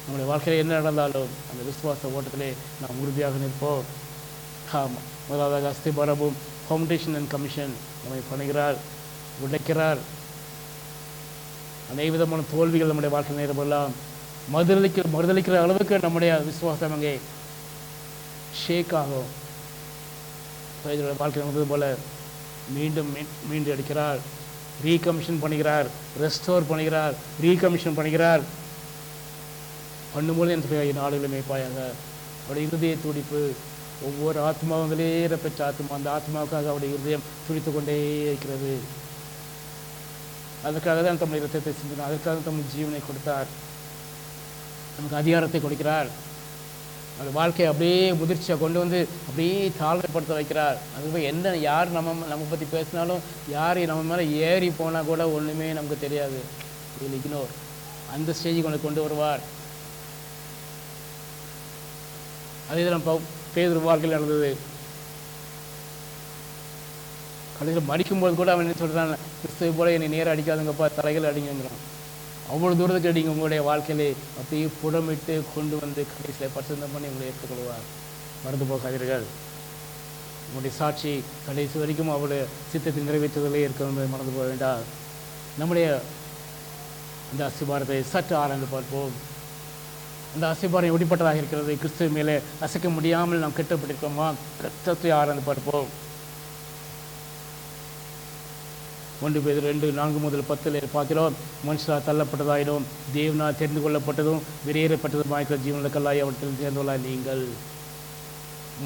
நம்முடைய வாழ்க்கையில் என்ன நடந்தாலும் அந்த விசுவாச ஓட்டத்திலே நாம் உறுதியாக நிற்போம். முதலாவதாக அஸ்திபாரமும் ஃபவுண்டேஷன் அண்ட் கமிஷன் நம்மை பண்ணுகிறார், உடைக்கிறார். அநேக விதமான தோல்விகள் நம்முடைய வாழ்க்கை நேரமெல்லாம் மறுதளிக்கிற அளவுக்கு நம்முடைய விசுவாசம் அங்கே ஷேக் ஆகும். வாழ்க்கை நடந்தது போல மீண்டும் அடிக்கிறார், ரீகமிஷன் பண்ணுகிறார், ரெஸ்டோர் பண்ணுகிறார், ரீகமிஷன் பண்ணுகிறார். பண்ணும்போது என் நாடுகளை மேய்ப்பாயாக. அவருடைய இருதய துடிப்பு, ஒவ்வொரு ஆத்மாவும் வெளியேற பெற்ற ஆத்மா, அந்த ஆத்மாவுக்காக அவருடைய இருதயம் துடித்து கொண்டே இருக்கிறது. அதற்காக தான் தம்முடைய இரத்தத்தை சிந்தினார், அதற்காக தம்முடைய ஜீவனை கொடுத்தார், நமக்கு அதிகாரத்தை கொடுக்கிறார். அந்த வாழ்க்கையை அப்படியே முதிர்ச்சியாக கொண்டு வந்து அப்படியே தாழ்மைப்படுத்த வைக்கிறார். அதுவே என்ன யார் நம்ம பற்றி பேசினாலும், யார் நம்ம மேலே ஏறி போனால் கூட ஒன்றுமே நமக்கு தெரியாது, இக்னோர். அந்த ஸ்டேஜுக்கு கொண்டு வருவார். அதே தான் பேதுரு வாழ்க்கையில் நடந்தது. கடைசியில் மடிக்கும்போது கூட அவன் என்ன சொல்கிறான், கிறிஸ்துவை போல என்னை நேரம் அடிக்காதுங்கப்பா, தலைகள் அடிங்கிறான். அவ்வளோ தூரத்துக்கு அடிங்க உங்களுடைய வாழ்க்கையிலே அப்படியே புடமிட்டு கொண்டு வந்து கடைசியில் பரிசுத்தம் பண்ணி உங்களை ஏற்றுக்கொள்வார். மறந்து போகாதீர்கள். உங்களுடைய சாட்சி கடைசி வரைக்கும் அவருடைய சித்தத்தை நிறைவேற்றுவதிலே இருக்க என்பதை மறந்து போக வேண்டாம். நம்முடைய அந்த அஸ்திபாரத்தை சற்று ஆராய்ந்து பார்ப்போம். அந்த அஸ்திபாரம் எப்படிப்பட்டதாக இருக்கிறது? கிறிஸ்துவ மேலே அசைக்க முடியாமல் நாம் கெட்டப்பட்டிருக்கோமா? கஷ்டத்தை ஆராய்ந்து பார்ப்போம். 1 பேதுரு 2:4-10 பார்க்கிறோம். மனுஷரால் தள்ளப்பட்டதாயிடும், தேவனால் தெரிந்து கொள்ளப்பட்டதும் வெளியேறப்பட்டதும் இருக்கிற ஜீவனுள்ள கல்லாய் அவற்றில் சேர்ந்துள்ள நீங்கள்.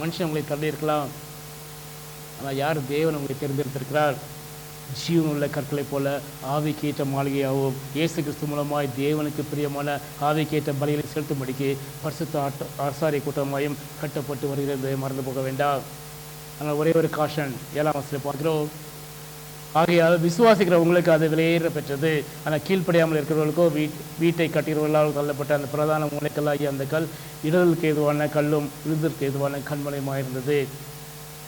மனுஷன் உங்களை தள்ளி இருக்கலாம், ஆனால் யார்? தேவன் உங்களை தேர்ந்தெடுத்திருக்கிறார். ஜீவனுள்ள கற்களைப் போல ஆவிக்கேற்ற மாளிகையாகவும் இயேசு கிறிஸ்து மூலமாய் தேவனுக்கு பிரியமான ஆவிக்கேற்ற பலிகளை செலுத்தும்படிக்கு பரிசுத்த ஆசாரிய கூட்டமாயும் கட்டப்பட்டு வருகிறது. மறந்து போக வேண்டாம். ஆனால் ஒரே ஒரு காஷன் 7ஆம் வசனத்தில் பார்க்கிறோம். ஆகையால் விசுவாசிக்கிறவங்களுக்கு அது வெளியேற பெற்றது, ஆனால் கீழ்ப்படியாமல் இருக்கிறவர்களுக்கோ வீட்டை கட்டுகிறவர்களால் தள்ளப்பட்ட அந்த பிரதான மூளைக்கல்லாகிய அந்த கல் இடலுக்கு ஏதுவான கல்லும் விழுதற்கு ஏதுவான கண்மலையுமாக இருந்தது.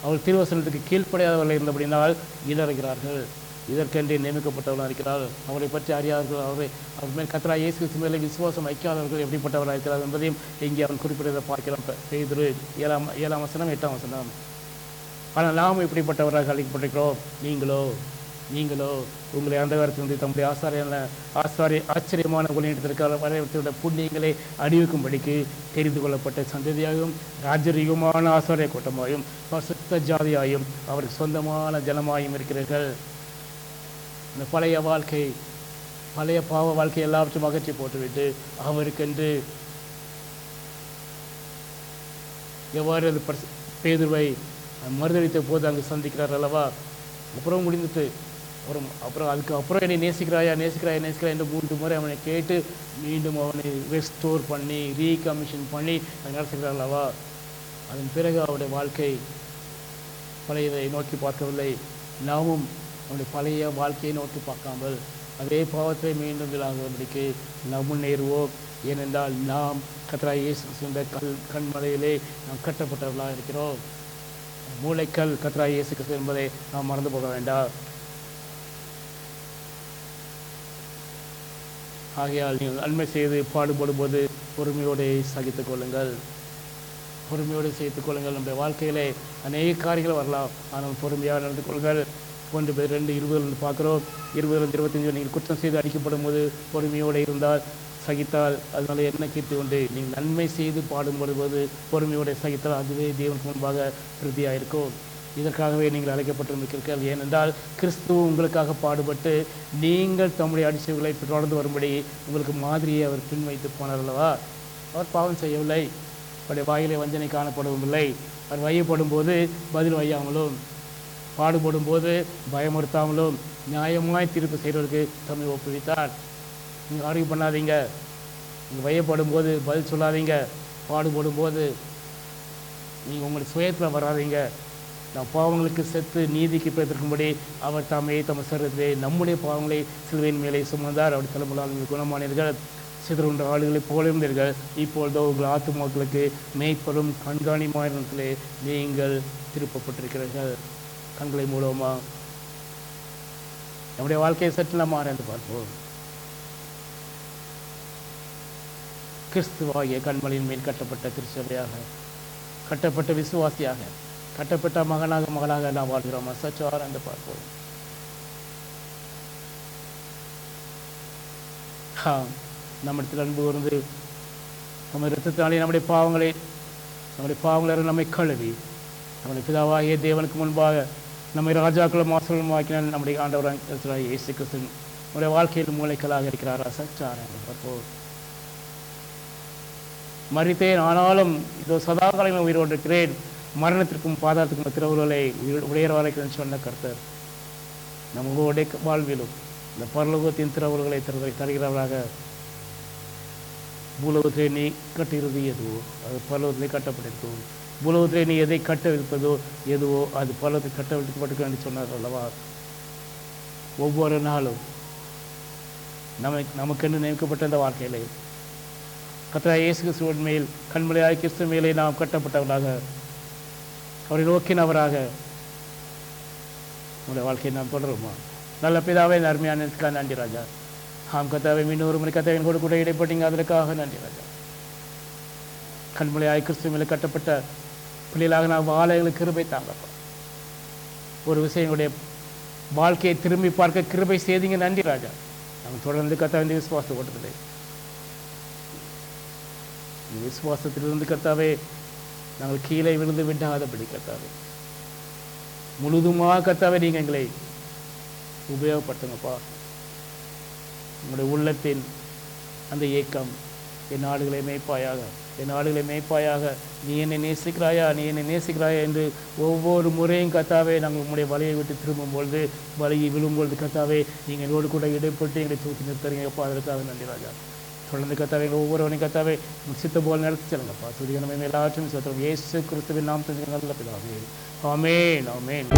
அவள் திருவசனத்துக்கு கீழ்ப்படையாதவர்கள் இருந்தபடினால் இடறுகிறார்கள். இதற்கென்றே நியமிக்கப்பட்டவர்களாக இருக்கிறார். அவரை பற்றி அறியாதவர்கள், அவர் மேல் கர்த்தராகிய இயேசு கிறிஸ்து மேலே விசுவாசம் வைக்காதவர்கள் எப்படிப்பட்டவராக இருக்கிறார் என்பதையும் இங்கே அவன் குறிப்பிட்டதை பார்க்கலாம். பேதுரு 7ஆம் வசனம் 8ஆம் வசனம். ஆனால் நாம் இப்படிப்பட்டவராக அழைக்கப்பட்டிருக்கிறோம். நீங்களோ உங்களை அந்த காலத்திலிருந்து தம்முடைய ஆச்சரியமான குணத்திற்காக வரவேற்ற புண்ணியங்களை அணிவிக்கும்படிக்கு தெரிந்து கொள்ளப்பட்ட சந்ததியாகவும் ராஜரீகமான ஆசாரிய கூட்டமாயும் பரிசுத்த ஜாதியாயும் அவருக்கு சொந்தமான ஜனமாயும் இருக்கிறீர்கள். இந்த பழைய பாவ வாழ்க்கை எல்லாவற்றும் அகற்றி போட்டுவிட்டு அவருக்கென்று எவ்வாறு அது பேதுருவை மறுதளித்த போது அங்கு சந்திக்கிறார் அல்லவா. அப்புறம் முடிந்துட்டு அப்புறம் அதுக்கு என்னை நேசிக்கிறாயா நேசிக்கிறாயா நேசிக்கிறாயா என்று 3 முறை அவனை கேட்டு மீண்டும் அவனை ரெஸ்டோர் பண்ணி ரீகமிஷன் பண்ணி அதை நடத்துகிறார் அல்லவா. அதன் பிறகு அவருடைய வாழ்க்கை பழையதை நோக்கி பார்க்கவில்லை. நாமும் அவனுடைய பழைய வாழ்க்கையை நோக்கி பார்க்காமல் அதே பாவத்தை மீண்டும் விழாகும்படிக்கு நாம் முன்னேறுவோம். ஏனென்றால் நாம் கர்த்தராகிய இயேசு கிறிஸ்துவின் கண்மலையிலே நாம் கட்டப்பட்டவர்களாக இருக்கிறோம். மூளைக்கல் கர்த்தராகிய இயேசு கிறிஸ்து என்பதை நாம் மறந்து போக வேண்டாம். ஆகையால் நீங்கள் நன்மை செய்து பாடுபடும்போது பொறுமையோடு சகித்துக் கொள்ளுங்கள். பொறுமையோடு சகித்துக் கொள்ளுங்கள். நம்முடைய வாழ்க்கையிலே அநேக காரியங்கள் வரலாம், ஆனால் பொறுமையாக நடந்து கொள்ளுங்கள். 1 Peter 2:20 பார்க்குறோம். 20-25 நீங்கள் குற்றம் செய்து அடிக்கப்படும் போது பொறுமையோடு இருந்தால் சகித்தால் அதனால என்ன கீர்த்தி உண்டு? நீங்கள் நன்மை செய்து பாடுபடுவது பொறுமையோடு சகித்தால் அதுவே தேவனுக்கு முன்பாக பிரதியாக இருக்கும். இதற்காகவே நீங்கள் அழைக்கப்பட்டிருக்கிறீர்கள். ஏனென்றால் கிறிஸ்துவ உங்களுக்காக பாடுபட்டு நீங்கள் தம்முடைய அடிச்சைகளை தொடர்ந்து வரும்படி உங்களுக்கு மாதிரியை அவர் பின்வைத்து போனார் அல்லவா. அவர் பாவம் செய்யவில்லை, அவருடைய வாயிலே வஞ்சனை காணப்படவும் இல்லை. அவர் வையப்படும் போது பதில் வையாமலும் பாடுபடும் போது பயமுறுத்தாமலும் நியாயமாய் தீர்ப்பு செய்கிறவருக்கு தம்மை ஒப்புவித்தார். நீங்கள் ஆர்கியூ பண்ணாதீங்க. நீங்கள் வையப்படும் போது பதில் சொல்லாதீங்க. பாடுபடும் போது நீங்கள் உங்களுடைய சுயத்தில் வராதீங்க. நம் பாவங்களுக்கு செத்து நீதிக்கு பெற்றிருக்கும்படி அவர் தாமே தம் சரீரத்திலே நம்முடைய பாவங்களை சிலுவையின் மேலே சுமந்தார். அப்படி தலைமுறையால் குணமானீர்கள். சிதறுண்ட ஆளுகளைப் போல இருந்தீர்கள். இப்பொழுதோ உங்கள் ஆத்துமாக்களுக்கு மேய்ப்பரும் கண்காணிமாயிரத்திலே நீங்கள் திருப்பப்பட்டிருக்கிறீர்கள். கண்களை மூலமா நம்முடைய வாழ்க்கையை சற்று நாம் ஆராய்ந்து பார்ப்போம். கிறிஸ்துவாகிய கண்மலையின் மேல் கட்டப்பட்ட திருச்சபையாக, கட்டப்பட்ட விசுவாசியாக, கட்டப்பட்ட மகனாக நாம் வாழ்கிறோமா? சற்று ஆராய்ந்து பார்ப்போம். நம்மிடத்தில் அன்பு கூர்ந்து நம்ம இரத்தத்தினாலே நம்முடைய பாவங்களை நம்மை கழுவி நம்முடைய பிதாவாகிய தேவனுக்கு முன்பாக நம்மை ராஜாக்களும் ஆசிரியர்களும் ஆக்கினால் நம்முடைய ஆண்டவராக இயேசு கிறிஸ்து நம்முடைய வாழ்க்கையில் மூளைக்கலாக இருக்கிறாரா? சற்று ஆராய்ந்து பார்ப்போம். மரித்தேன், ஆனாலும் இதோ சதா காலம் உயிரோடு இருக்கிறேன், மரணத்திற்கும் பாதாளத்திற்கும் திறவுகளை உடையவரைக்கு சொன்ன கர்த்தர் நம்மளுடைய வாழ்விலும் இந்த பரலோகத்தின் திறவுகளை தருகிறவராக. பூலோகத்திலே நீ கட்டுகிறது எதுவோ அது பரலோகத்திலே கட்டப்பட்டிருக்கோ, பூலோகத்திலே நீ எதை கட்டவிழ்ப்பதோ எதுவோ அது பரலோகத்தில் கட்டவிழ்க்கப்பட்டிருக்க என்று சொன்னார் அல்லவா. ஒவ்வொரு நாளும் நமக்கென்று நியமிக்கப்பட்ட இந்த வாழ்க்கையிலே கர்த்தராகிய இயேசு கிறிஸ்துவின் மேல் கண்மலையாய் கிறிஸ்து மேலே நாம் கட்டப்பட்டவர்களாக, அவரை நோக்கினவராக உங்களுடைய வாழ்க்கையை நாம் தொடருமா? நல்ல பிதாவே, அருமையான நன்றி ராஜா. கர்த்தாவே, இன்னொரு முறை கர்த்தாவின் கூட இடைப்பட்டீங்க, அதற்காக நன்றி ராஜா. கண்மலையாய் கிறிஸ்து மேலே கட்டப்பட்ட பிள்ளைகளாக நாம் வாழ எங்களுக்கு கிருபை தாங்கப்பா. ஒரு விஷயம் எங்களுடைய வாழ்க்கையை திரும்பி பார்க்க கிருபை செய்தீங்க, நன்றி ராஜா. நாங்கள் தொடர்ந்து கர்த்தாவின் விசுவாசம் ஓட்டத்திலே விசுவாசத்திலிருந்து கர்த்தாவே நாங்கள் கீழே விழுந்து விடாதபடி கர்த்தாவே முழுதுமாக கர்த்தாவே நீங்கள் எங்களை உபயோகப்படுத்துங்கப்பா. உங்களுடைய உள்ளத்தின் அந்த ஏக்கம், என் ஆடுகளை மேய்ப்பாயாக, என் ஆடுகளை மேய்ப்பாயாக, நீ என்னை நேசிக்கிறாயா என்று ஒவ்வொரு முறையும் கர்த்தாவே நாங்கள் உங்களுடைய வலையை விட்டு திரும்பும் பொழுது, வலையை விழும்பொழுது கர்த்தாவே நீங்கள் எங்களோடு கூட இடைப்பட்டு எங்களை தூக்கி நிறுத்துறீங்கப்பா. அதற்காக நன்றி ராஜா. தொடர்ந்து கர்த்தாவே ஒவ்வொருவனையும் கர்த்தாவே சித்த போல் நடத்தி செல்லுங்கப்பா. துதிக நம்ம எல்லாவற்றையும் சொல்கிறோம் இயேசு கிறிஸ்துவின் நாமத்தில் நல்ல பிதாவே, ஆமென், ஆமென்.